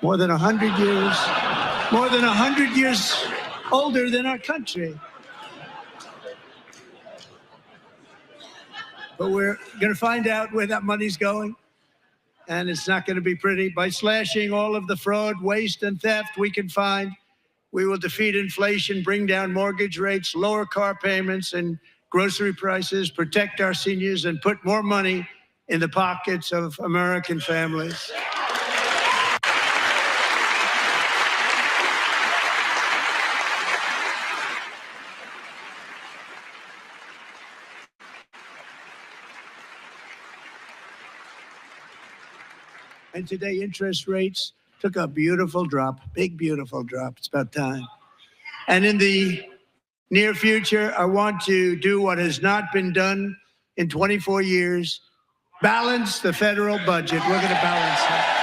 More than 100 years. More than 100 years older than our country. But we're going to find out where that money's going. And it's not going to be pretty. By slashing all of the fraud, waste, and theft we can find, we will defeat inflation, bring down mortgage rates, lower car payments and grocery prices, protect our seniors, and put more money in the pockets of American families. And today, interest rates took a beautiful drop, big, beautiful drop. It's about time. And in the near future, I want to do what has not been done in 24 years, balance the federal budget. We're going to balance it.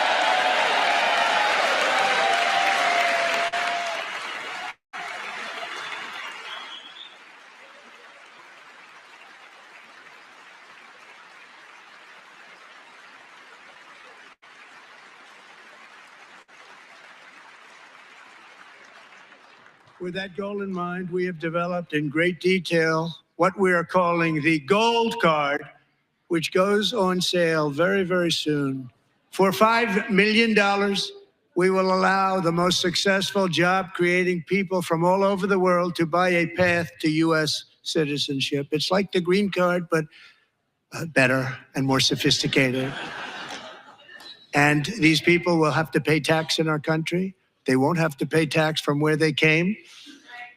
With that goal in mind, we have developed in great detail what we are calling the Gold Card, which goes on sale very, very soon. For $5 million, we will allow the most successful job-creating people from all over the world to buy a path to U.S. citizenship. It's like the green card, but better and more sophisticated. And these people will have to pay tax in our country. They won't have to pay tax from where they came.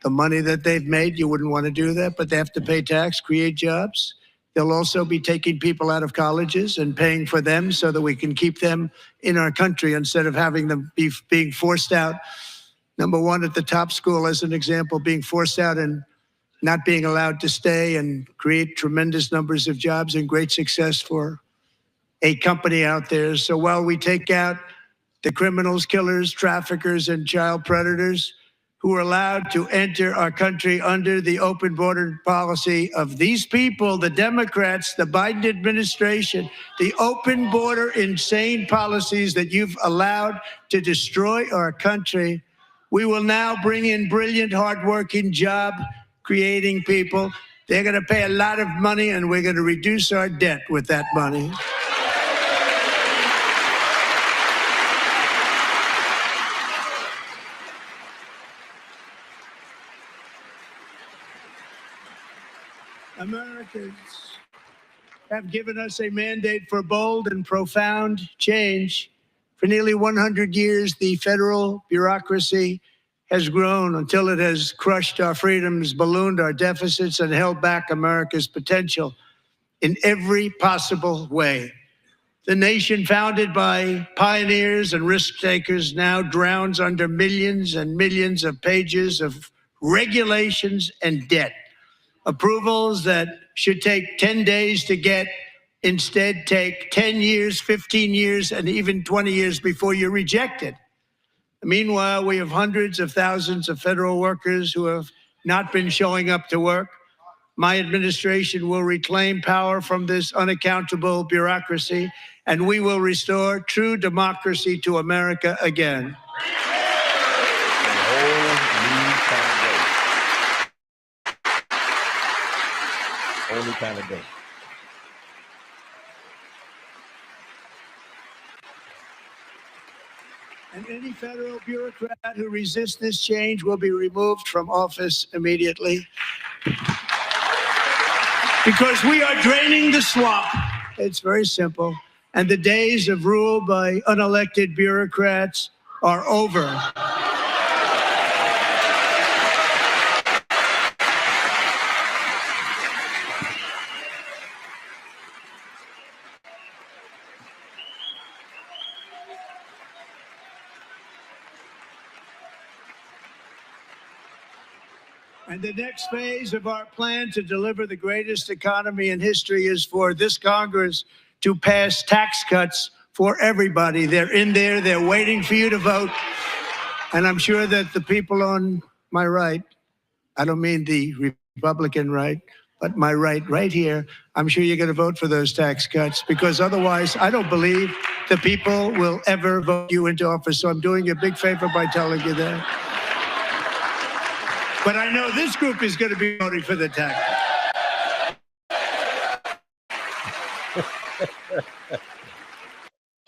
The money that they've made, you wouldn't want to do that, but they have to pay tax, create jobs. They'll also be taking people out of colleges and paying for them so that we can keep them in our country instead of having them being forced out. Number one, at the top school, as an example, being forced out and not being allowed to stay and create tremendous numbers of jobs and great success for a company out there. So while we take out the criminals, killers, traffickers, and child predators who are allowed to enter our country under the open border policy of these people, the Democrats, the Biden administration, the open border insane policies that you've allowed to destroy our country, we will now bring in brilliant, hardworking, job-creating people. They're going to pay a lot of money, and we're going to reduce our debt with that money. Americans have given us a mandate for bold and profound change. For nearly 100 years, the federal bureaucracy has grown until it has crushed our freedoms, ballooned our deficits, and held back America's potential in every possible way. The nation founded by pioneers and risk takers now drowns under millions and millions of pages of regulations and debt. Approvals that should take 10 days to get instead take 10 years, 15 years, and even 20 years before you're rejected. Meanwhile, we have hundreds of thousands of federal workers who have not been showing up to work. My administration will reclaim power from this unaccountable bureaucracy, and we will restore true democracy to America again. Only kind of day. And any federal bureaucrat who resists this change will be removed from office immediately. Because we are draining the swamp. It's very simple. And the days of rule by unelected bureaucrats are over. And the next phase of our plan to deliver the greatest economy in history is for this Congress to pass tax cuts for everybody. They're in there. They're waiting for you to vote. And I'm sure that the people on my right, I don't mean the Republican right, but my right here, I'm sure you're going to vote for those tax cuts, because otherwise I don't believe the people will ever vote you into office. So I'm doing you a big favor by telling you that. But I know this group is going to be voting for the tax.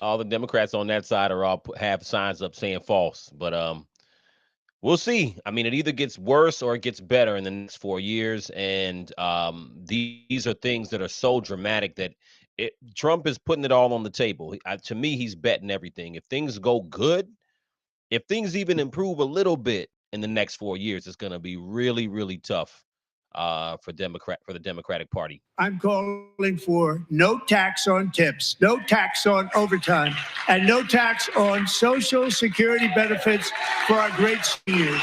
All the Democrats on that side are all have signs up saying false, but we'll see. I mean, it either gets worse or it gets better in the next 4 years, and these are things that are so dramatic that Trump is putting it all on the table. To me, he's betting everything. If things go good, if things even improve a little bit in the next 4 years, it's going to be really, really tough for the Democratic Party. I'm calling for no tax on tips, no tax on overtime, and no tax on Social Security benefits for our great seniors.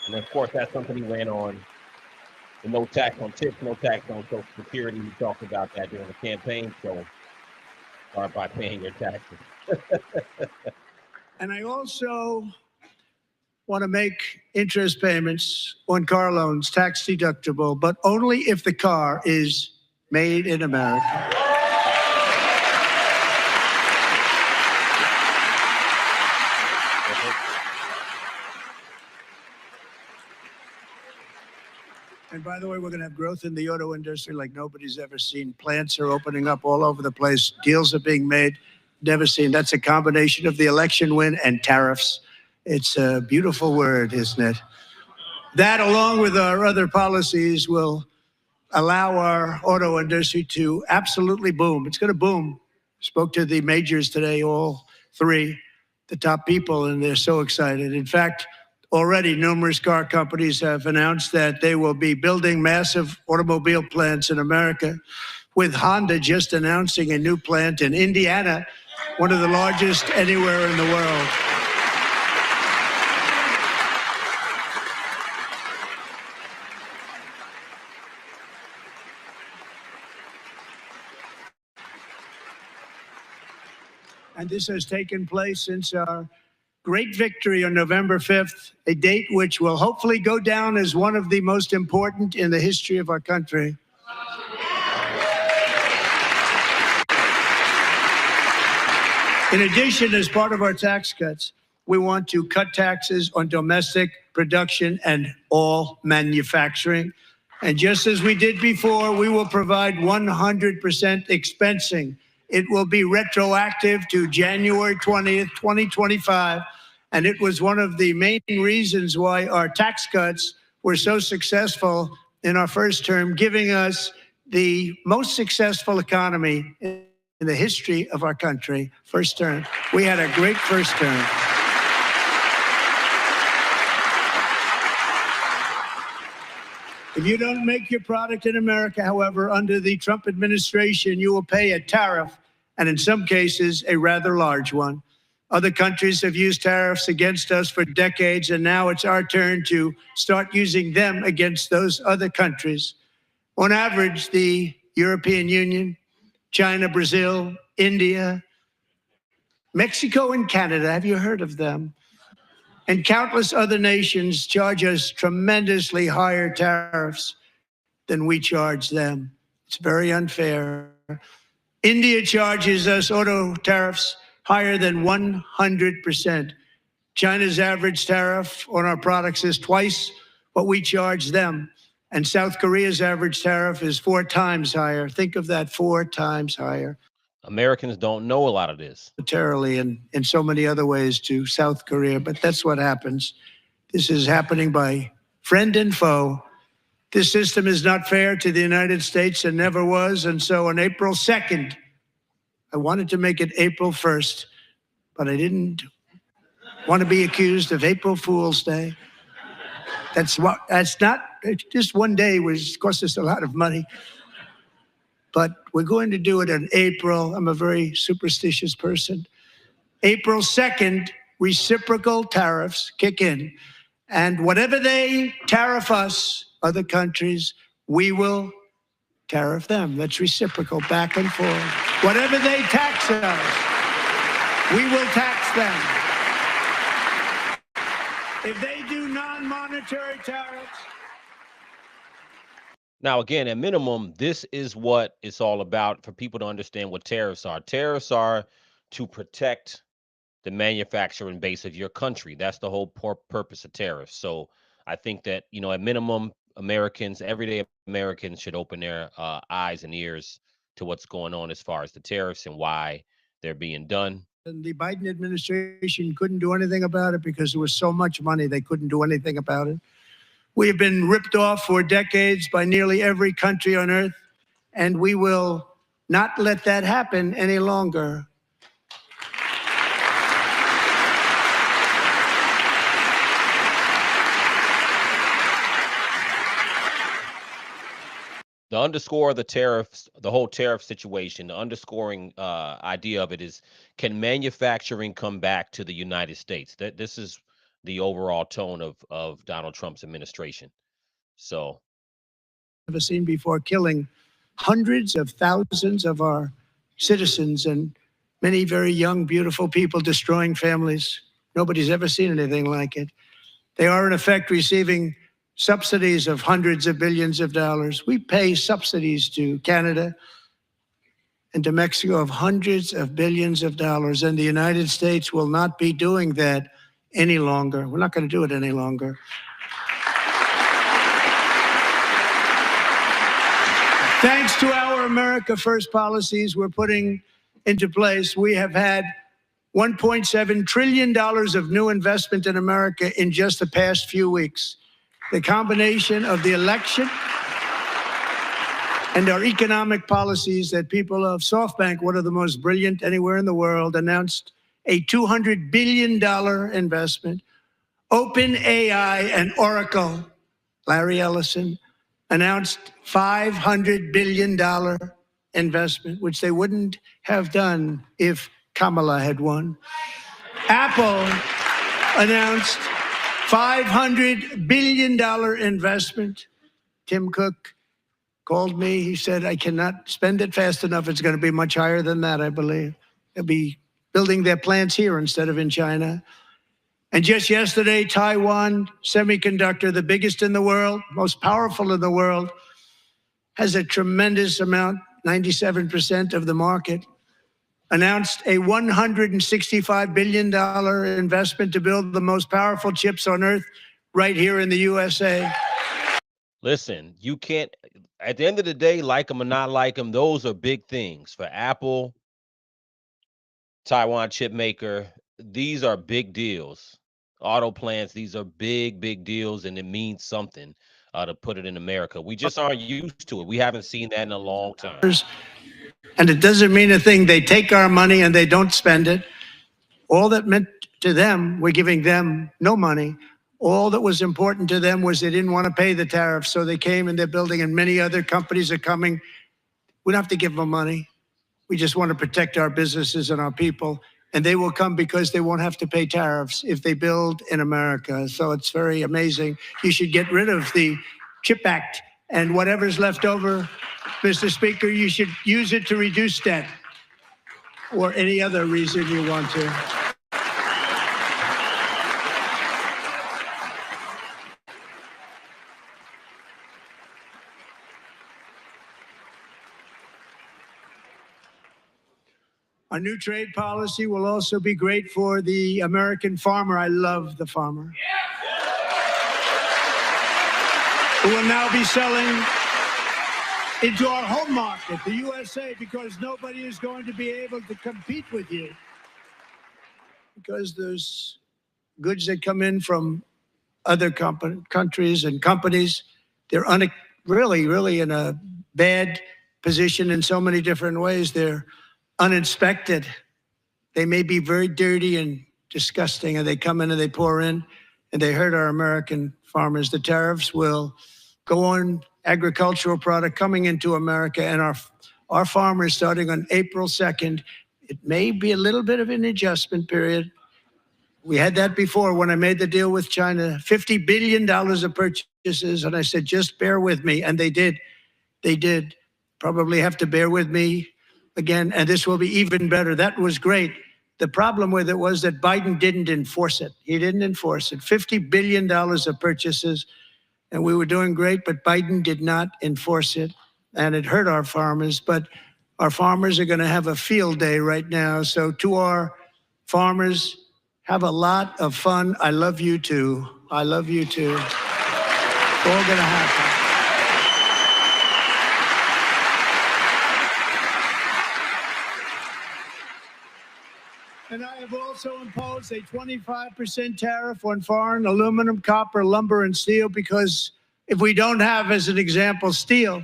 And of course, that's something he ran on. The no tax on tips, no tax on Social Security. He talked about that during the campaign. So start by paying your taxes. And I also want to make interest payments on car loans tax deductible, but only if the car is made in America. And by the way, we're going to have growth in the auto industry like nobody's ever seen. Plants are opening up all over the place. Deals are being made. Never seen. That's a combination of the election win and tariffs. It's a beautiful word, isn't it? That, along with our other policies, will allow our auto industry to absolutely boom. It's going to boom. Spoke to the majors today, all three, the top people, and they're so excited. In fact, already numerous car companies have announced that they will be building massive automobile plants in America, with Honda just announcing a new plant in Indiana, one of the largest anywhere in the world. And this has taken place since our great victory on November 5th, a date which will hopefully go down as one of the most important in the history of our country. In addition, as part of our tax cuts, we want to cut taxes on domestic production and all manufacturing. And just as we did before, we will provide 100% expensing. It will be retroactive to January 20th, 2025, And it was one of the main reasons why our tax cuts were so successful in our first term, giving us the most successful economy in the history of our country. First term. We had a great first term. If you don't make your product in America, however, under the Trump administration, you will pay a tariff, and in some cases, a rather large one. Other countries have used tariffs against us for decades, and now it's our turn to start using them against those other countries. On average, the European Union, China, Brazil, India, Mexico, and Canada, have you heard of them? And countless other nations charge us tremendously higher tariffs than we charge them. It's very unfair. India charges us auto tariffs higher than 100%. China's average tariff on our products is twice what we charge them. And South Korea's average tariff is 4 times higher. Think of that, 4 times higher. Americans don't know a lot of this. Militarily and in so many other ways to South Korea, but that's what happens. This is happening by friend and foe. This system is not fair to the United States and never was. And so on April 2nd, I wanted to make it April 1st, but I didn't want to be accused of April Fool's Day. That's not, just one day was cost us a lot of money. But we're going to do it in April. I'm a very superstitious person. April 2nd, reciprocal tariffs kick in. And whatever they tariff us, other countries, we will tariff them. That's reciprocal, back and forth. Whatever they tax us, we will tax them. If they do non-monetary tariffs. Now, again, at minimum, this is what it's all about for people to understand what tariffs are. Tariffs are to protect the manufacturing base of your country. That's the whole purpose of tariffs. So I think that, you know, at minimum, Americans, everyday Americans should open their eyes and ears to what's going on as far as the tariffs and why they're being done. And the Biden administration couldn't do anything about it because there was so much money, they couldn't do anything about it. We have been ripped off for decades by nearly every country on earth, and we will not let that happen any longer. The underscore of the tariffs, the whole tariff situation, the underscoring idea of it is, can manufacturing come back to the United States? This is the overall tone of Donald Trump's administration. So, Never seen before, killing hundreds of thousands of our citizens and many very young, beautiful people, destroying families. Nobody's ever seen anything like it. They are, in effect, receiving subsidies of hundreds of billions of dollars. We pay subsidies to Canada and to Mexico of hundreds of billions of dollars, and the United States will not be doing that any longer. We're not going to do it any longer. Thanks to our America First policies we're putting into place, we have had $1.7 trillion of new investment in America in just the past few weeks. The combination of the election and our economic policies that people of SoftBank, one of the most brilliant anywhere in the world, announced a $200 billion investment. OpenAI and Oracle, Larry Ellison, announced $500 billion investment, which they wouldn't have done if Kamala had won. Apple announced $500 billion investment. Tim Cook called me. He said, I cannot spend it fast enough. It's going to be much higher than that, I believe. They'll be building their plants here instead of in China. And just yesterday, Taiwan Semiconductor, the biggest in the world, most powerful in the world, has a tremendous amount, 97% of the market, announced a $165 billion investment to build the most powerful chips on earth right here in the USA. listen, you can't, at the end of the day, like them or not like them, those are big things for Apple, Taiwan chip maker. These are big deals. auto plants. These are big, big deals, and it means something to put it in America. We just aren't used to it. We haven't seen that in a long time. And it doesn't mean a thing. They take our money and they don't spend it. All that meant to them, we're giving them no money. All that was important to them was they didn't want to pay the tariff. So they came and they're building, and many other companies are coming. We don't have to give them money. We just want to protect our businesses and our people. And they will come because they won't have to pay tariffs if they build in America. So it's very amazing. You should get rid of the CHIP Act, and whatever's left over, Mr. Speaker, you should use it to reduce debt or any other reason you want to. Our new trade policy will also be great for the American farmer. I love the farmer. Who will now be selling into our home market, the USA, because nobody is going to be able to compete with you. Because there's goods that come in from other countries and companies. They're really in a bad position in so many different ways. They're uninspected. They may be very dirty and disgusting, and they come in and they pour in and they hurt our American farmers. The tariffs will go on agricultural product coming into America, and our farmers, starting on April 2nd, it may be a little bit of an adjustment period. We had that before when I made the deal with China, $50 billion of purchases, and I said, just bear with me, and they did. They did. Probably have to bear with me again, and this will be even better. That was great. The problem with it was that Biden didn't enforce it. He didn't enforce it. $50 billion of purchases, and we were doing great, but Biden did not enforce it, and it hurt our farmers. But our farmers are going to have a field day right now. So to our farmers, have a lot of fun. I love you too. I love you too. It's all going to happen. And I have also imposed a 25% tariff on foreign aluminum, copper, lumber, and steel, because if we don't have, as an example, steel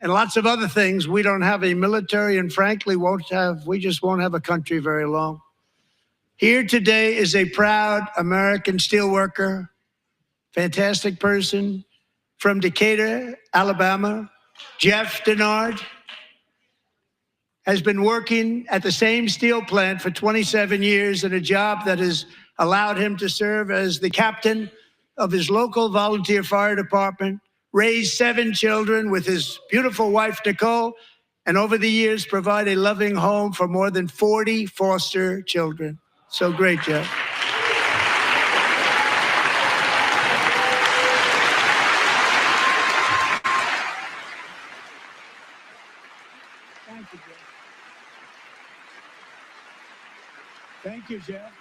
and lots of other things, we don't have a military, and frankly, we just won't have a country very long. Here today is a proud American steelworker, fantastic person from Decatur, Alabama, Jeff Denard. Has been working at the same steel plant for 27 years in a job that has allowed him to serve as the captain of his local volunteer fire department, raise 7 children with his beautiful wife, Nicole, and over the years provide a loving home for more than 40 foster children. So great, Jeff. Thank you, Jeff. Thank you, Jeff.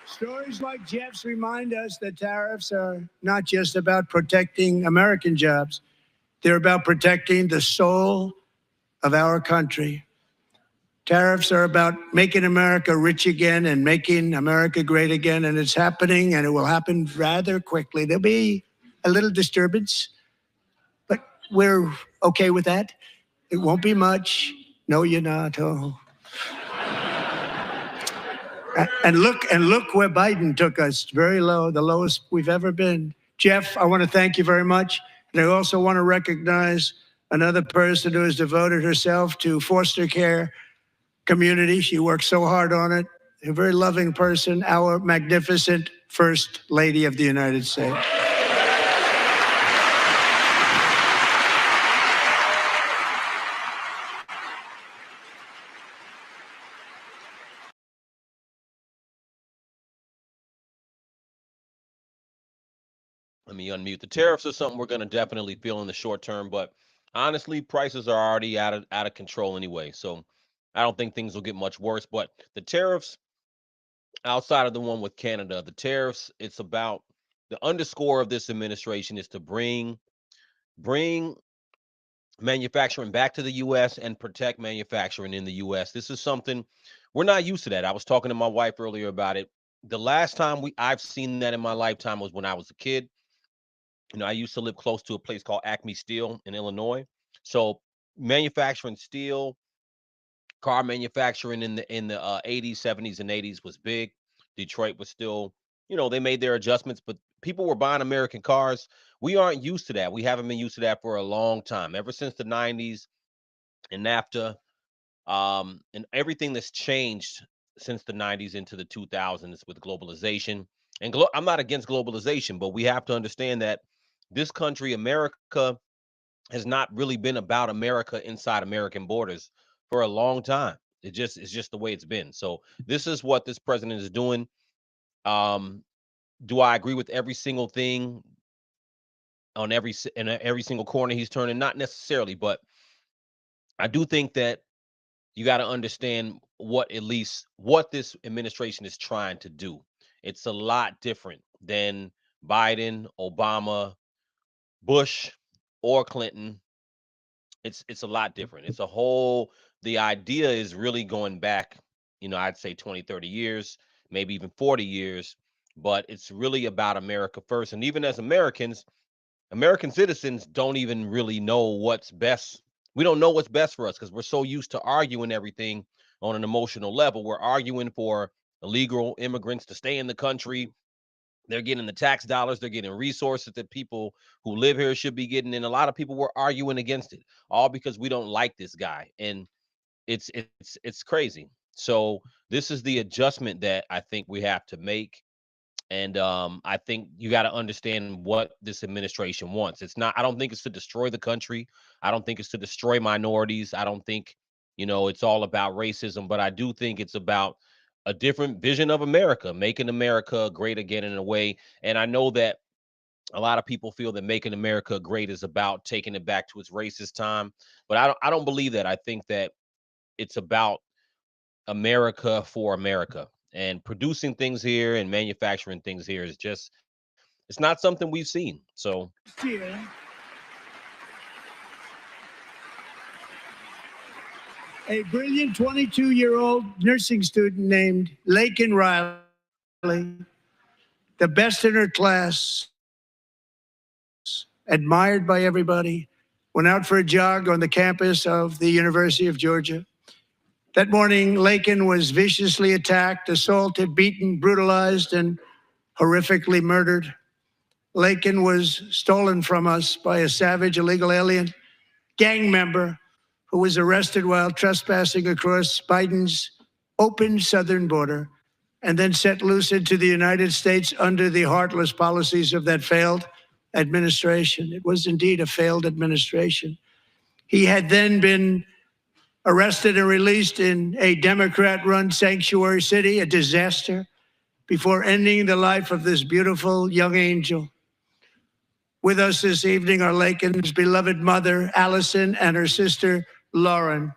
Stories like Jeff's remind us that tariffs are not just about protecting American jobs. They're about protecting the soul of our country. Tariffs are about making America rich again and making America great again, and it's happening, and it will happen rather quickly. There'll be a little disturbance, but we're okay with that. It won't be much. No, you're not. Oh. And look where Biden took us. Very low, the lowest we've ever been. Jeff, I want to thank you very much. And I also want to recognize another person who has devoted herself to foster care community. She works so hard on it. A very loving person, our magnificent First Lady of the United States. Let me unmute. The tariffs are something we're going to definitely feel in the short term, but honestly, prices are already out of control anyway. So I don't think things will get much worse. But the tariffs, outside of the one with Canada, the tariffs, it's about the underscore of this administration is to bring manufacturing back to the U.S. and protect manufacturing in the U.S. This is something we're not used to that. I was talking to my wife earlier about it. The last time I've seen that in my lifetime was when I was a kid. You know, I used to live close to a place called Acme Steel in Illinois. So manufacturing steel, car manufacturing in the 80s, 70s, and 80s was big. Detroit was still, you know, they made their adjustments, but people were buying American cars. We aren't used to that. We haven't been used to that for a long time, ever since the 90s and NAFTA, and everything that's changed since the 90s into the 2000s with globalization. And I'm not against globalization, but we have to understand that this country, America, has not really been about America inside American borders for a long time. It's just the way it's been. So this is what this president is doing. Do I agree with every single thing on every single corner he's turning? Not necessarily, but I do think that you got to understand what this administration is trying to do. It's a lot different than Biden, Obama, Bush, or Clinton. It's a lot different. It's a whole, the idea is really going back, you know, I'd say 20, 30 years, maybe even 40 years, but it's really about America first. And even as American citizens don't even really know what's best. We don't know what's best for us because we're so used to arguing everything on an emotional level. We're arguing for illegal immigrants to stay in the country. They're getting the tax dollars. They're getting resources that people who live here should be getting. And a lot of people were arguing against it, all because we don't like this guy. And it's crazy. So this is the adjustment that I think we have to make. And I think you got to understand what this administration wants. It's not, I don't think it's to destroy the country. I don't think it's to destroy minorities. I don't think, you know, it's all about racism, but I do think it's about a different vision of America, making America great again in a way. And I know that a lot of people feel that making America great is about taking it back to its racist time, but I don't believe that. I think that it's about America for America, and producing things here and manufacturing things here is just, it's not something we've seen. So a brilliant 22-year-old nursing student named Lakin Riley, the best in her class, admired by everybody, went out for a jog on the campus of the University of Georgia. That morning, Lakin was viciously attacked, assaulted, beaten, brutalized, and horrifically murdered. Lakin was stolen from us by a savage illegal alien gang member who was arrested while trespassing across Biden's open southern border and then set loose into the United States under the heartless policies of that failed administration. It was indeed a failed administration. He had then been arrested and released in a Democrat-run sanctuary city, a disaster, before ending the life of this beautiful young angel. With us this evening are Lakin's beloved mother, Allison, and her sister, Lauren.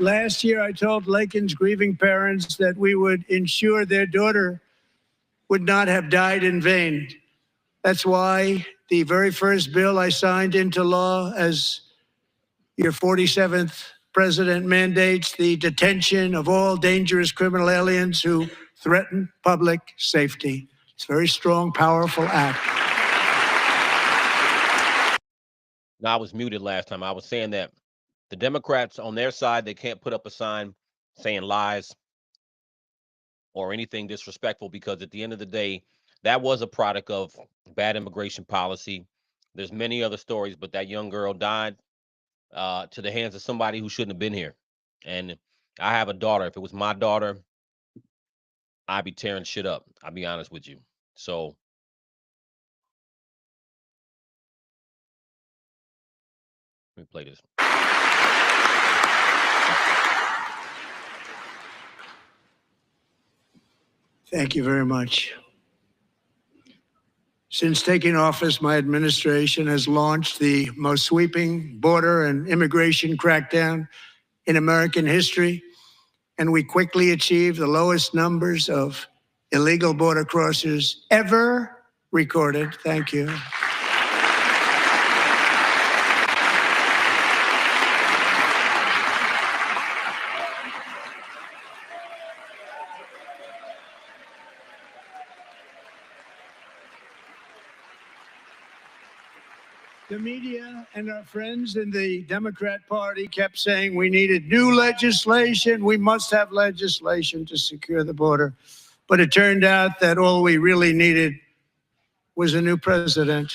Last year, I told Lakin's grieving parents that we would ensure their daughter would not have died in vain. That's why the very first bill I signed into law as your 47th president mandates the detention of all dangerous criminal aliens who threaten public safety. It's a very strong, powerful act. Now, I was muted last time. I was saying that the Democrats on their side, they can't put up a sign saying lies or anything disrespectful, because at the end of the day, that was a product of bad immigration policy. There's many other stories, but that young girl died to the hands of somebody who shouldn't have been here. And I have a daughter. If it was my daughter, I'd be tearing shit up. I'll be honest with you. So let me play this. Thank you very much. Since taking office, my administration has launched the most sweeping border and immigration crackdown in American history, and we quickly achieved the lowest numbers of illegal border crossers ever recorded. Thank you. The media and our friends in the Democrat Party kept saying we needed new legislation. We must have legislation to secure the border. But it turned out that all we really needed was a new president.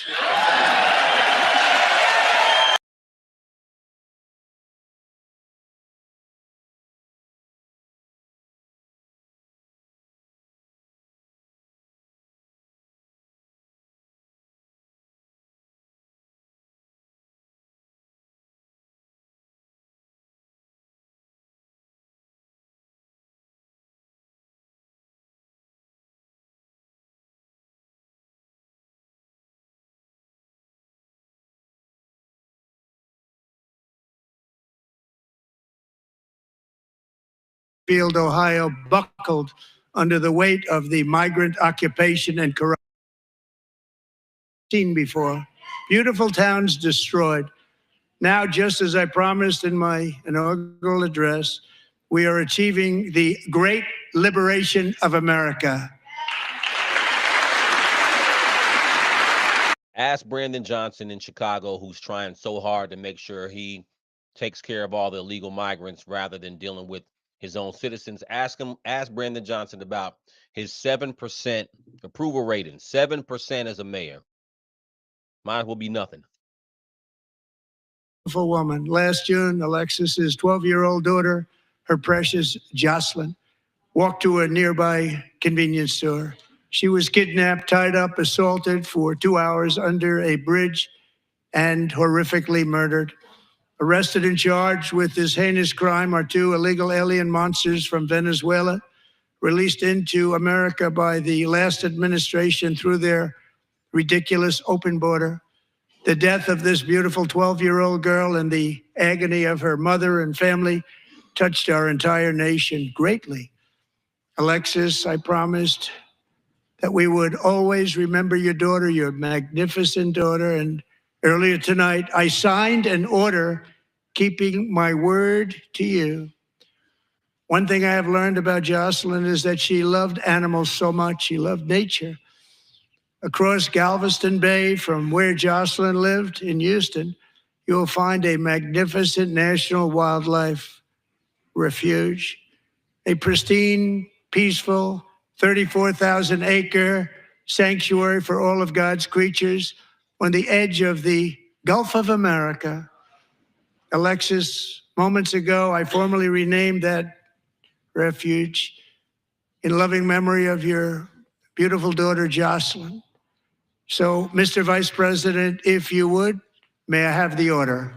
Field, Ohio, buckled under the weight of the migrant occupation and corruption seen before. Beautiful towns destroyed. Now, just as I promised in my inaugural address, we are achieving the great liberation of America. Ask Brandon Johnson in Chicago, who's trying so hard to make sure he takes care of all the illegal migrants rather than dealing with his own citizens. Ask Brandon Johnson about his 7% approval rating. 7% as a mayor. Might as well be nothing. Beautiful woman. Last June, Alexis's 12-year-old daughter, her precious Jocelyn, walked to a nearby convenience store. She was kidnapped, tied up, assaulted for 2 hours under a bridge, and horrifically murdered. Arrested and charged with this heinous crime are 2 illegal alien monsters from Venezuela, released into America by the last administration through their ridiculous open border. The death of this beautiful 12-year-old girl and the agony of her mother and family touched our entire nation greatly. Alexis, I promised that we would always remember your daughter, your magnificent daughter, and earlier tonight, I signed an order keeping my word to you. One thing I have learned about Jocelyn is that she loved animals so much. She loved nature. Across Galveston Bay, from where Jocelyn lived in Houston, you will find a magnificent national wildlife refuge, a pristine, peaceful, 34,000-acre sanctuary for all of God's creatures on the edge of the Gulf of America. Alexis, moments ago, I formally renamed that refuge in loving memory of your beautiful daughter, Jocelyn. So, Mr. Vice President, if you would, may I have the order?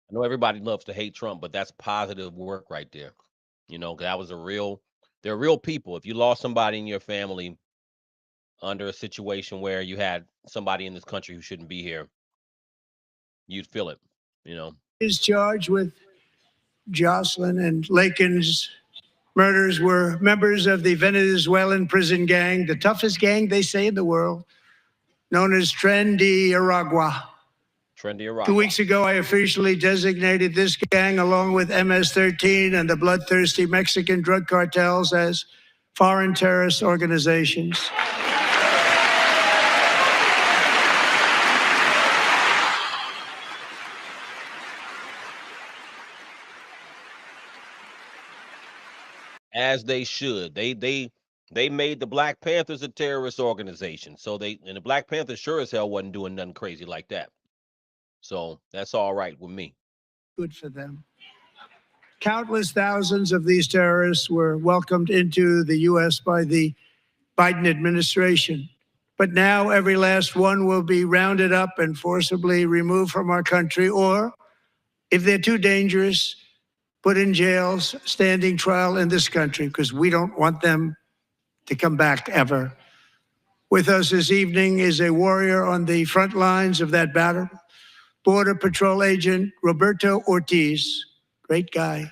I know everybody loves to hate Trump, but that's positive work right there. You know, that was they're real people. If you lost somebody in your family under a situation where you had somebody in this country who shouldn't be here, you'd feel it, you know. His charge with Jocelyn and Lakin's murders were members of the Venezuelan prison gang, the toughest gang, they say, in the world, known as Tren de Aragua. 2 weeks ago, I officially designated this gang, along with MS-13 and the bloodthirsty Mexican drug cartels, as foreign terrorist organizations. As they should. They made the Black Panthers a terrorist organization. So and the Black Panthers sure as hell wasn't doing nothing crazy like that. So that's all right with me. Good for them. Countless thousands of these terrorists were welcomed into the U.S. by the Biden administration. But now every last one will be rounded up and forcibly removed from our country, or, if they're too dangerous, put in jails, standing trial in this country, because we don't want them to come back ever. With us this evening is a warrior on the front lines of that battle, Border Patrol Agent Roberto Ortiz. Great guy.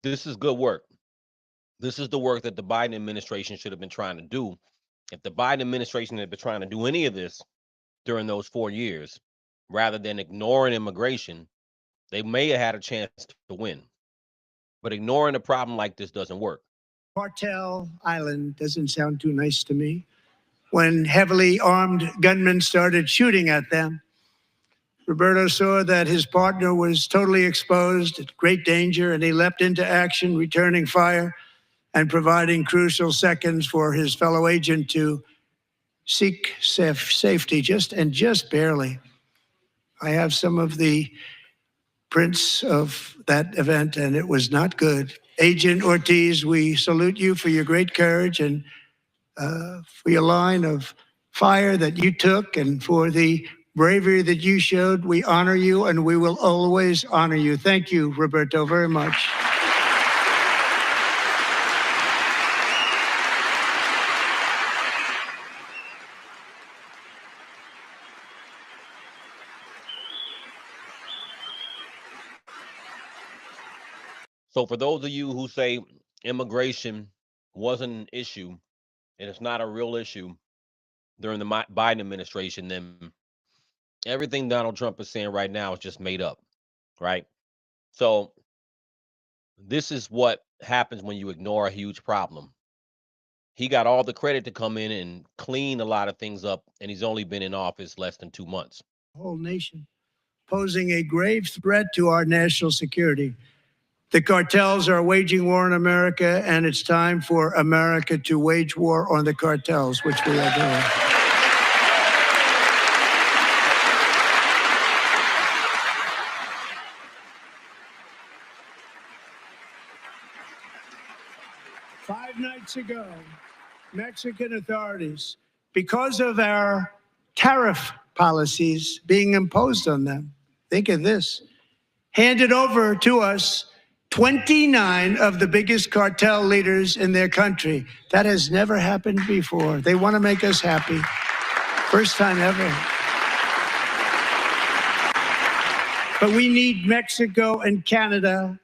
This is good work. This is the work that the Biden administration should have been trying to do. If the Biden administration had been trying to do any of this during those 4 years, rather than ignoring immigration, they may have had a chance to win. But ignoring a problem like this doesn't work. Cartel Island doesn't sound too nice to me. When heavily armed gunmen started shooting at them, Roberto saw that his partner was totally exposed, at great danger, and he leapt into action, returning fire and providing crucial seconds for his fellow agent to seek safety, just barely. I have some of the prints of that event, and it was not good. Agent Ortiz, we salute you for your great courage and for your line of fire that you took, and for the bravery that you showed. We honor you, and we will always honor you. Thank you, Roberto, very much. So for those of you who say immigration wasn't an issue and it's not a real issue during the Biden administration, then everything Donald Trump is saying right now is just made up, right? So this is what happens when you ignore a huge problem. He got all the credit to come in and clean a lot of things up, and he's only been in office less than 2 months. The whole nation, posing a grave threat to our national security. The cartels are waging war in America, and it's time for America to wage war on the cartels, which we are doing. Five nights ago, Mexican authorities, because of our tariff policies being imposed on them, think of this, handed over to us 29 of the biggest cartel leaders in their country. That has never happened before. They want to make us happy. First time ever. But we need Mexico and Canada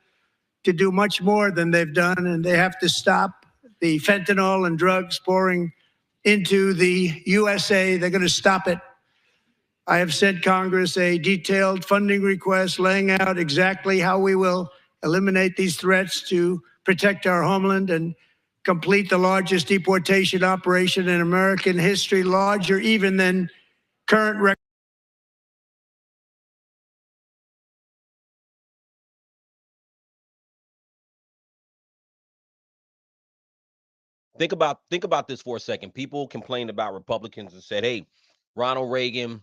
to do much more than they've done, and they have to stop the fentanyl and drugs pouring into the USA. They're going to stop it. I have sent Congress a detailed funding request laying out exactly how we will eliminate these threats to protect our homeland and complete the largest deportation operation in American history, larger even than current record. Think about this for a second. People complained about Republicans and said, hey, Ronald Reagan,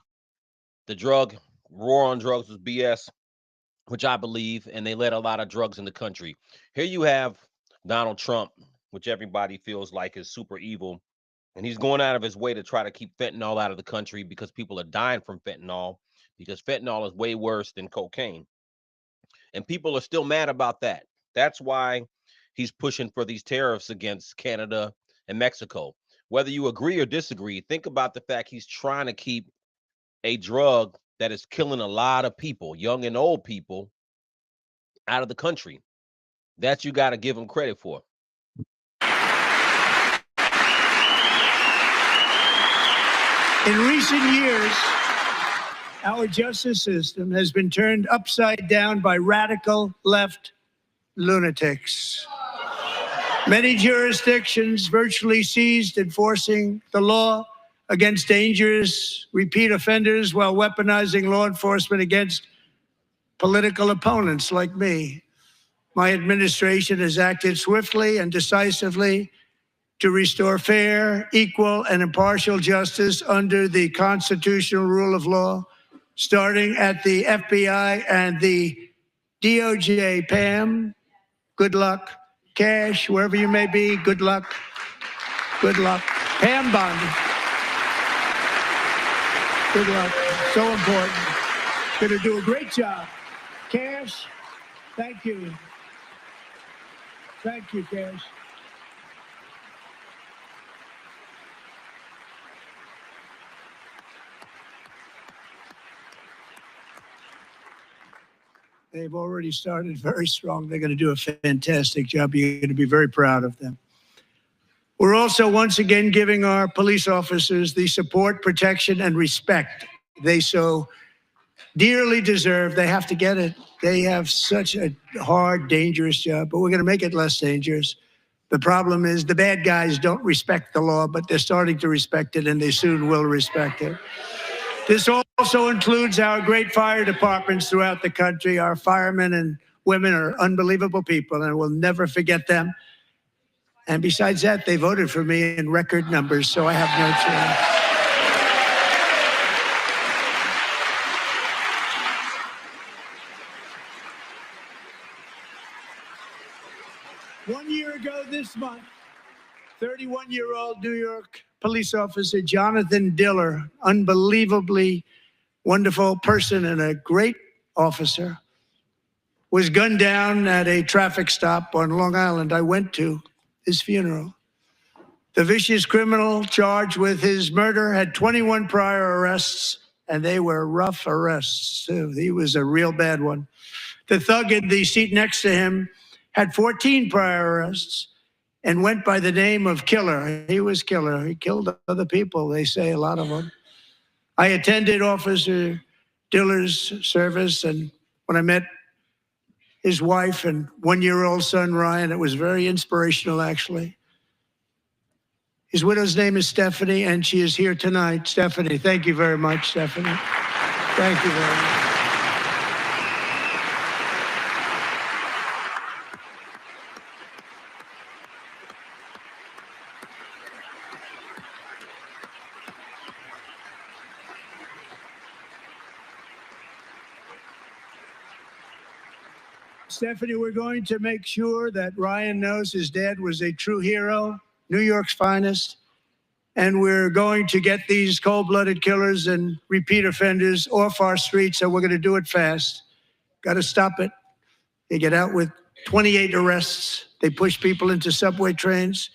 the war on drugs was BS, which I believe, and they let a lot of drugs in the country. Here you have Donald Trump, which everybody feels like is super evil, and he's going out of his way to try to keep fentanyl out of the country because people are dying from fentanyl, because fentanyl is way worse than cocaine. And people are still mad about that. That's why he's pushing for these tariffs against Canada and Mexico. Whether you agree or disagree, think about the fact he's trying to keep a drug that is killing a lot of people, young and old people, out of the country. That you got to give him credit for. In recent years, our justice system has been turned upside down by radical left lunatics. Many jurisdictions virtually ceased enforcing the law against dangerous repeat offenders while weaponizing law enforcement against political opponents like me. My administration has acted swiftly and decisively to restore fair, equal, and impartial justice under the constitutional rule of law, starting at the FBI and the DOJ. Pam, good luck. Cash, wherever you may be, good luck. Good luck. Pam Bondi. Good luck. So important. Going to do a great job. Cash, thank you. Thank you, Cash. They've already started very strong. They're going to do a fantastic job. You're going to be very proud of them. We're also once again giving our police officers the support, protection, and respect they so dearly deserve. They have to get it. They have such a hard, dangerous job, but we're going to make it less dangerous. The problem is the bad guys don't respect the law, but they're starting to respect it, and they soon will respect it. This also includes our great fire departments throughout the country. Our firemen and women are unbelievable people, and we'll never forget them. And besides that, they voted for me in record numbers, so I have no choice. 1 year ago this month, 31-year-old New York police officer Jonathan Diller, unbelievably wonderful person and a great officer, was gunned down at a traffic stop on Long Island. I went to his funeral. The vicious criminal charged with his murder had 21 prior arrests, and they were rough arrests, too. He was a real bad one. The thug in the seat next to him had 14 prior arrests and went by the name of Killer. He was Killer. He killed other people, they say, a lot of them. I attended Officer Diller's service, and when I met his wife and one-year-old son, Ryan, it was very inspirational, actually. His widow's name is Stephanie, and she is here tonight. Stephanie, thank you very much, Stephanie. Thank you very much. Stephanie, we're going to make sure that Ryan knows his dad was a true hero, New York's finest, and we're going to get these cold-blooded killers and repeat offenders off our streets, and we're going to do it fast. Got to stop it. They get out with 28 arrests. They push people into subway trains.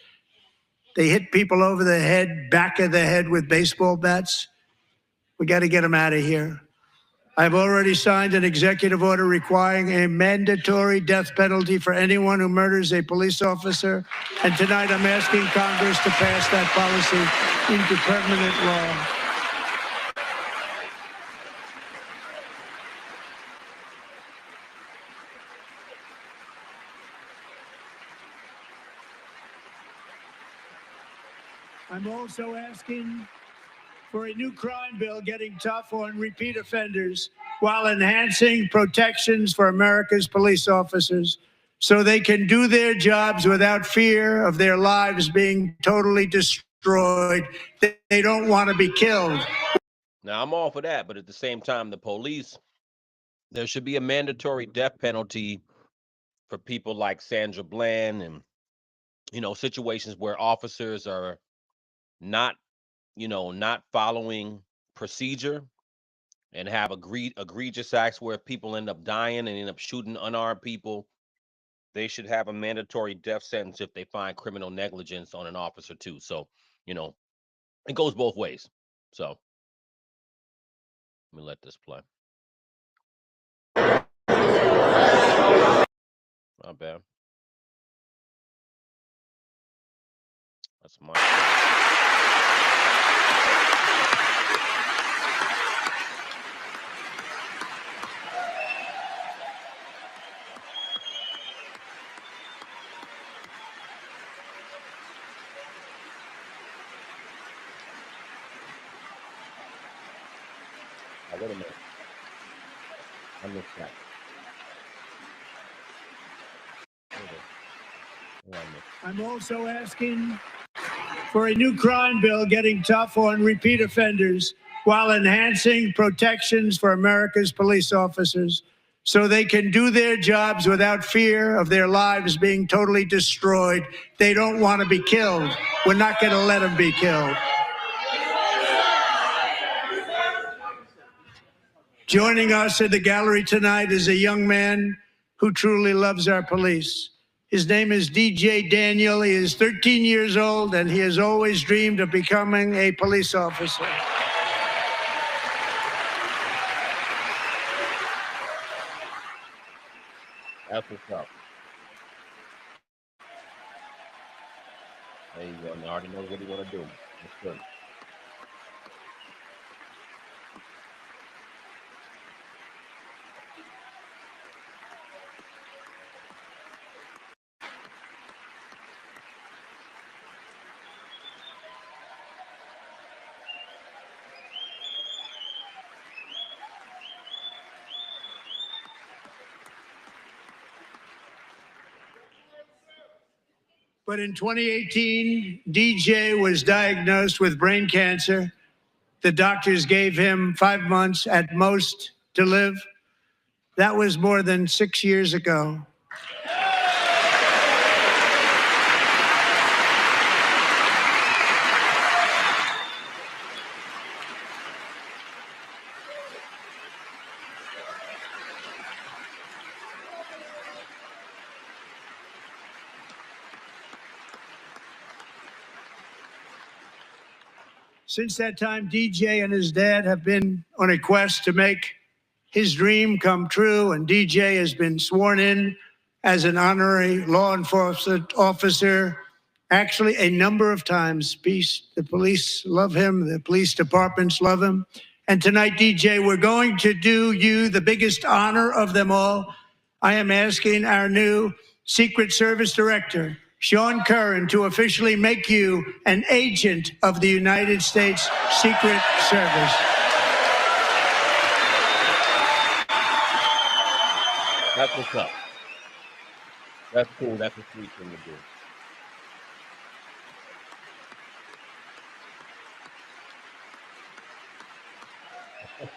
They hit people over the head, back of the head with baseball bats. We got to get them out of here. I've already signed an executive order requiring a mandatory death penalty for anyone who murders a police officer. And tonight I'm asking Congress to pass that policy into permanent law. I'm also asking for a new crime bill getting tough on repeat offenders while enhancing protections for America's police officers so they can do their jobs without fear of their lives being totally destroyed. They don't want to be killed. Now, I'm all for that, but at the same time, the police, there should be a mandatory death penalty for people like Sandra Bland and, situations where officers are not following procedure and have egregious acts where people end up dying and end up shooting unarmed people. They should have a mandatory death sentence if they find criminal negligence on an officer too. So, it goes both ways. So let me let this play. Not bad. That's my. Wait a minute. I missed that. I'm also asking for a new crime bill getting tough on repeat offenders while enhancing protections for America's police officers so they can do their jobs without fear of their lives being totally destroyed. They don't want to be killed. We're not going to let them be killed. Joining us in the gallery tonight is a young man who truly loves our police. His name is DJ Daniel. He is 13 years old, and he has always dreamed of becoming a police officer. That's what's up. There you go. He already knows what he want to do. That's good. But in 2018, DJ was diagnosed with brain cancer. The doctors gave him 5 months at most to live. That was more than 6 years ago. Since that time, DJ and his dad have been on a quest to make his dream come true, and DJ has been sworn in as an honorary law enforcement officer, actually a number of times. The police love him, the police departments love him. And tonight, DJ, we're going to do you the biggest honor of them all. I am asking our new Secret Service Director, Sean Curran, to officially make you an agent of the United States Secret Service. That's what's up. That's cool. That's a sweet thing to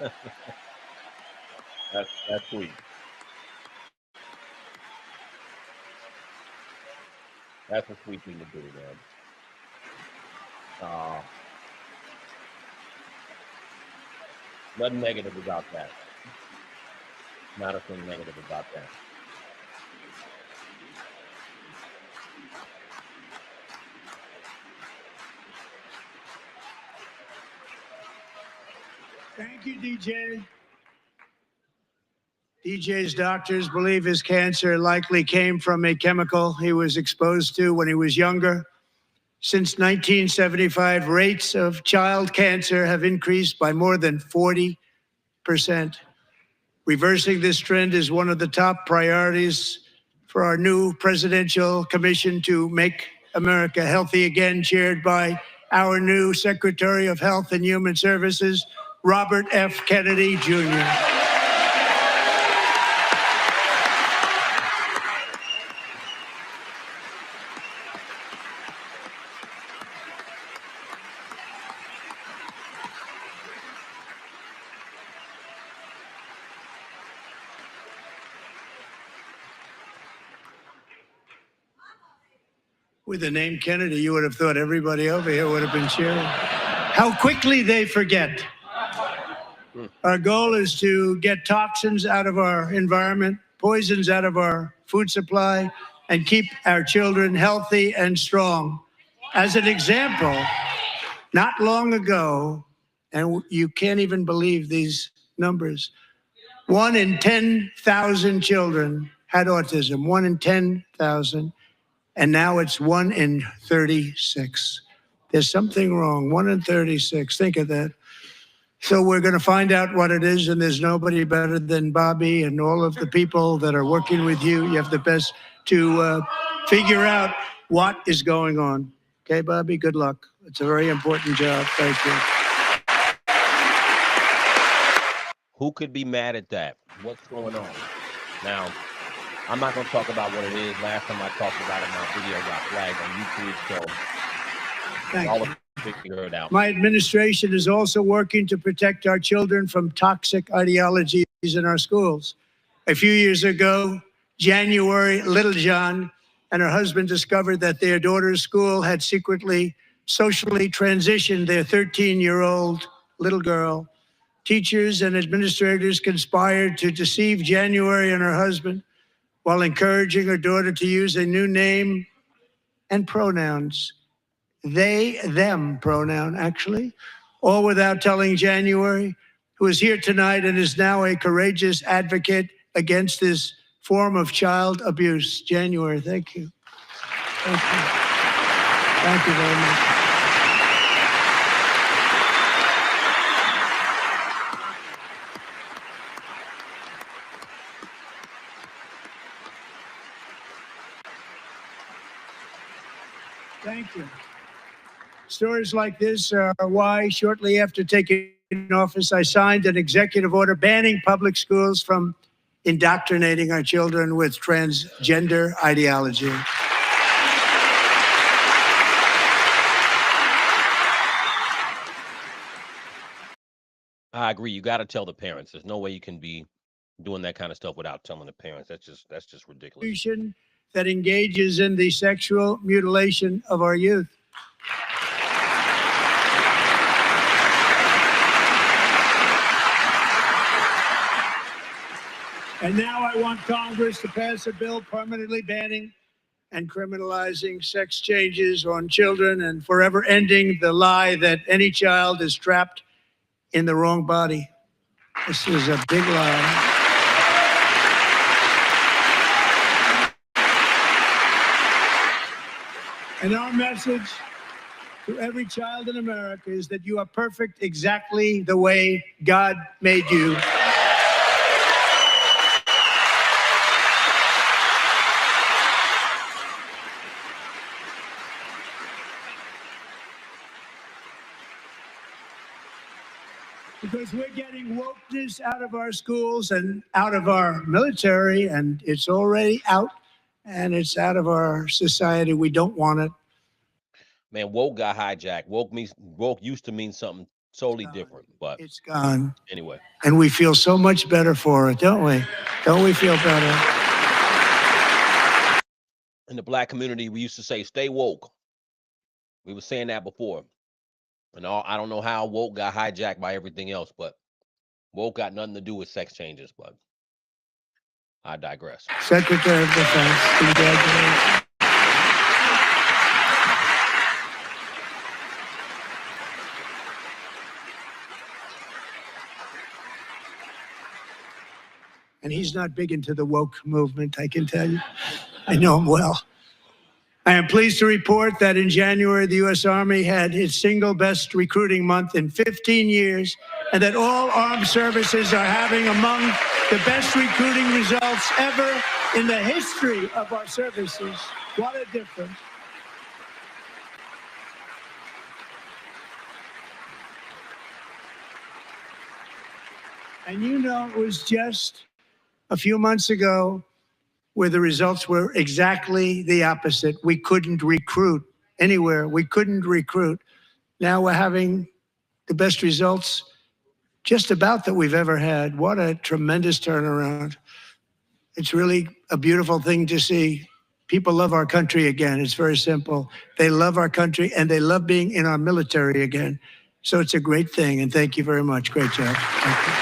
do. That's sweet. That's a sweet thing to do, man. Nothing negative about that. Not a thing negative about that. Thank you, DJ. DJ's doctors believe his cancer likely came from a chemical he was exposed to when he was younger. Since 1975, rates of child cancer have increased by more than 40%. Reversing this trend is one of the top priorities for our new presidential commission to make America healthy again, chaired by our new Secretary of Health and Human Services, Robert F. Kennedy, Jr. With the name Kennedy, you would have thought everybody over here would have been cheering. How quickly they forget. Our goal is to get toxins out of our environment, poisons out of our food supply, and keep our children healthy and strong. As an example, not long ago, and you can't even believe these numbers, 1 in 10,000 children had autism, 1 in 10,000. And now it's 1 in 36. There's something wrong. 1 in 36. Think of that. So we're going to find out what it is, and there's nobody better than Bobby and all of the people that are working with you. You have the best to figure out what is going on. Okay, Bobby, good luck. It's a very important job. Thank you. Who could be mad at that? What's going on? Now, I'm not going to talk about what it is. Last time I talked about it, my video got flagged on YouTube, so Thank you. figure it out. My administration is also working to protect our children from toxic ideologies in our schools. A few years ago, January, Littlejohn and her husband discovered that their daughter's school had secretly socially transitioned their 13-year-old little girl. Teachers and administrators conspired to deceive January and her husband while encouraging her daughter to use a new name and pronouns. They, them pronoun, actually, all without telling January, who is here tonight and is now a courageous advocate against this form of child abuse. January, thank you. Thank you. Thank you very much. Thank you. Stories like this are why, shortly after taking office, I signed an executive order banning public schools from indoctrinating our children with transgender ideology. I agree. You got to tell the parents. There's no way you can be doing that kind of stuff without telling the parents. That's just ridiculous. That engages in the sexual mutilation of our youth. And now I want Congress to pass a bill permanently banning and criminalizing sex changes on children and forever ending the lie that any child is trapped in the wrong body. This is a big lie. And our message to every child in America is that you are perfect exactly the way God made you. Because we're getting wokeness out of our schools and out of our military, and it's already out, and it's out of our society. We don't want it. Man, woke got hijacked. Woke used to mean something totally different, but it's gone. Anyway. And we feel so much better for it, don't we? Don't we feel better? In the Black community, we used to say, stay woke. We were saying that before. And I don't know how woke got hijacked by everything else, but woke got nothing to do with sex changes, but I digress. Secretary of Defense, congratulations. And he's not big into the woke movement, I can tell you. I know him well. I am pleased to report that in January, the U.S. Army had its single best recruiting month in 15 years, and that all armed services are having among the best recruiting results ever in the history of our services. What a difference. And you know, it was just a few months ago where the results were exactly the opposite. We couldn't recruit anywhere. We couldn't recruit. Now we're having the best results just about that we've ever had. What a tremendous turnaround. It's really a beautiful thing to see. People love our country again. It's very simple. They love our country and they love being in our military again. So it's a great thing. And thank you very much. Great job. Thank you.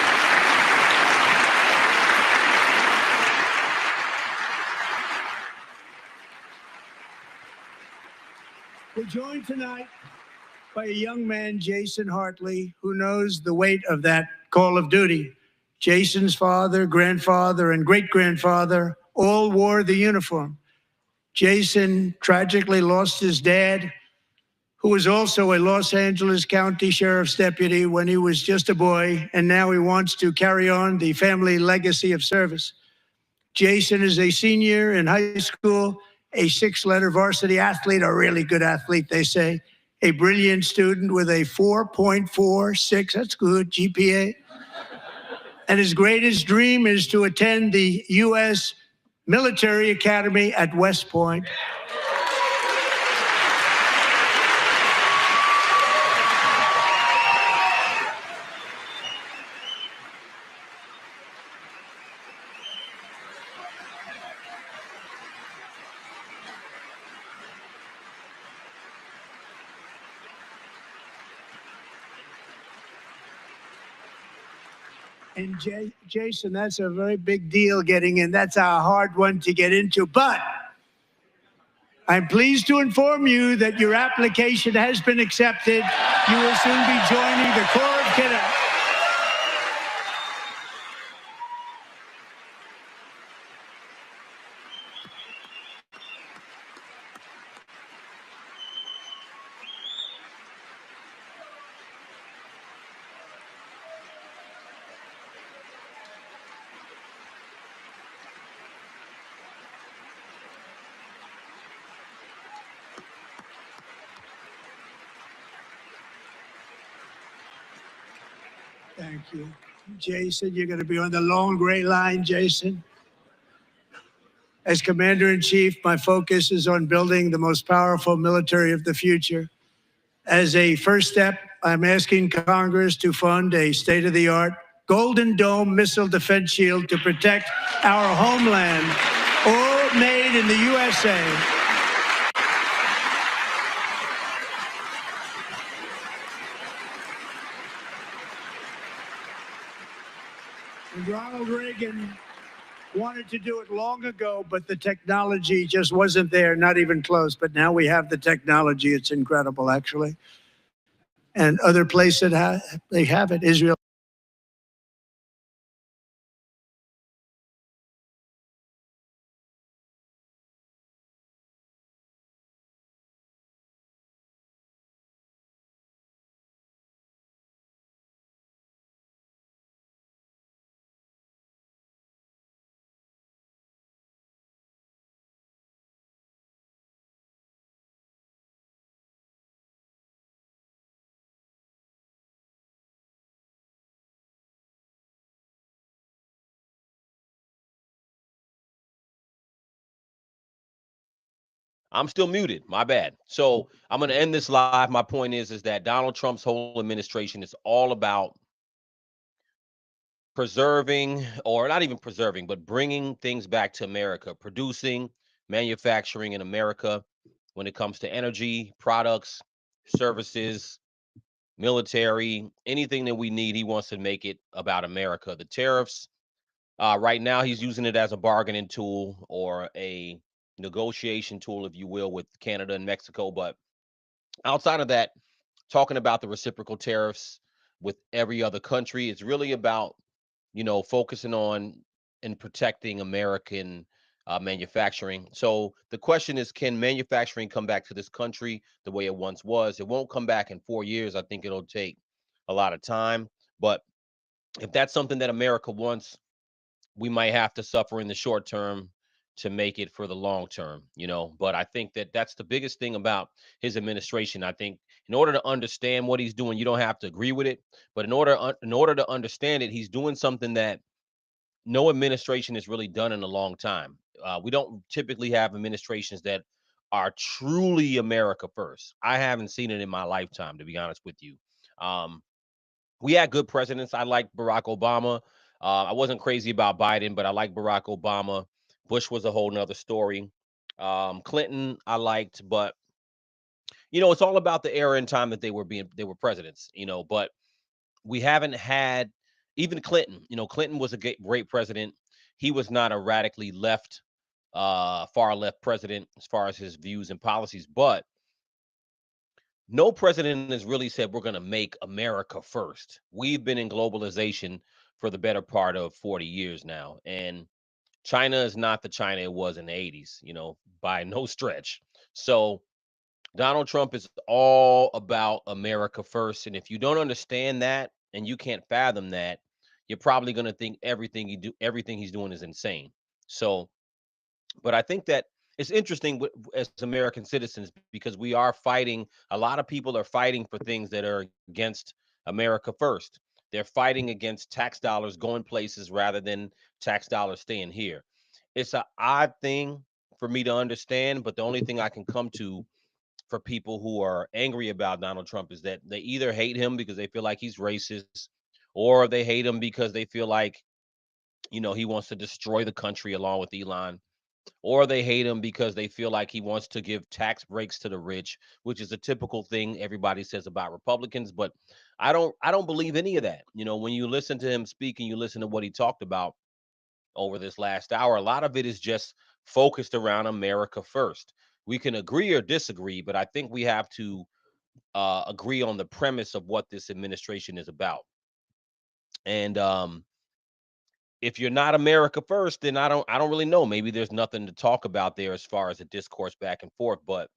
We're joined tonight by a young man, Jason Hartley, who knows the weight of that call of duty. Jason's father, grandfather, and great-grandfather all wore the uniform. Jason tragically lost his dad, who was also a Los Angeles County Sheriff's deputy when he was just a boy, and now he wants to carry on the family legacy of service. Jason is a senior in high school, a six-letter varsity athlete, a really good athlete, they say, a brilliant student with a 4.46, that's good, GPA. And his greatest dream is to attend the U.S. military academy at West Point. And Jason, that's a very big deal getting in. That's a hard one to get into. But I'm pleased to inform you that your application has been accepted. You will soon be joining the Corps of Cadets. Thank you. Jason, you're going to be on the long gray line, Jason. As Commander-in-Chief, my focus is on building the most powerful military of the future. As a first step, I'm asking Congress to fund a state-of-the-art Golden Dome missile defense shield to protect our homeland, all made in the USA. And Ronald Reagan wanted to do it long ago, but the technology just wasn't there, not even close. But now we have the technology. It's incredible, actually. And other places they have it. Israel. I'm still muted. My bad. So I'm going to end this live. My point is that Donald Trump's whole administration is all about preserving, or not even preserving, but bringing things back to America, producing, manufacturing in America when it comes to energy, products, services, military, anything that we need. He wants to make it about America. The tariffs, right now, he's using it as a bargaining tool or a negotiation tool, if you will, with Canada and Mexico. But outside of that, talking about the reciprocal tariffs with every other country, it's really about, focusing on and protecting American manufacturing. So the question is, can manufacturing come back to this country the way it once was? It won't come back in 4 years. I think it'll take a lot of time. But if that's something that America wants, we might have to suffer in the short term to make it for the long term, But I think that that's the biggest thing about his administration. I think in order to understand what he's doing, you don't have to agree with it, but in order to understand it, he's doing something that no administration has really done in a long time. We don't typically have administrations that are truly America first. I haven't seen it in my lifetime, to be honest with you. We had good presidents. I like Barack Obama. I wasn't crazy about Biden, but I like Barack Obama. Bush was a whole nother story. Clinton, I liked, but it's all about the era and time that they were presidents, but we haven't had even Clinton. Clinton was a great president. He was not a radically left, far left president as far as his views and policies, but no president has really said we're going to make America first. We've been in globalization for the better part of 40 years now, and China is not the China it was in the 80s, by no stretch. So Donald Trump is all about America first. And if you don't understand that and you can't fathom that, you're probably going to think everything he's doing is insane. So, but I think that it's interesting as American citizens, because we are fighting. A lot of people are fighting for things that are against America first. They're fighting against tax dollars going places rather than tax dollars staying here. it's an odd thing for me to understand, but the only thing I can come to for people who are angry about Donald Trump is that they either hate him because they feel like he's racist, or they hate him because they feel like, he wants to destroy the country along with Elon, or they hate him because they feel like he wants to give tax breaks to the rich, which is a typical thing everybody says about Republicans. But I don't believe any of that. When you listen to him speak and you listen to what he talked about over this last hour, a lot of it is just focused around America first. We can agree or disagree, but I think we have to agree on the premise of what this administration is about. And if you're not America first, then I don't really know. Maybe there's nothing to talk about there as far as a discourse back and forth. But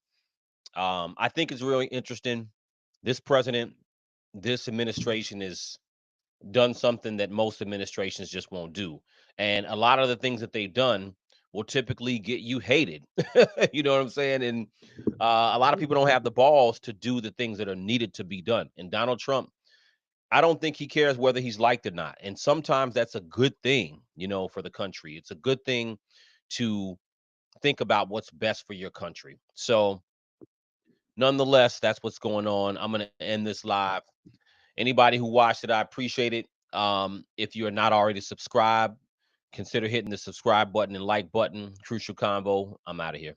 I think it's really interesting. This president, this administration has done something that most administrations just won't do. And a lot of the things that they've done will typically get you hated. You know what I'm saying? And a lot of people don't have the balls to do the things that are needed to be done. And Donald Trump, I don't think he cares whether he's liked or not. And sometimes that's a good thing, for the country. It's a good thing to think about what's best for your country. So, nonetheless, that's what's going on. I'm going to end this live. Anybody who watched it, I appreciate it. If you're not already subscribed, consider hitting the subscribe button and like button. Crucial Convo. I'm out of here.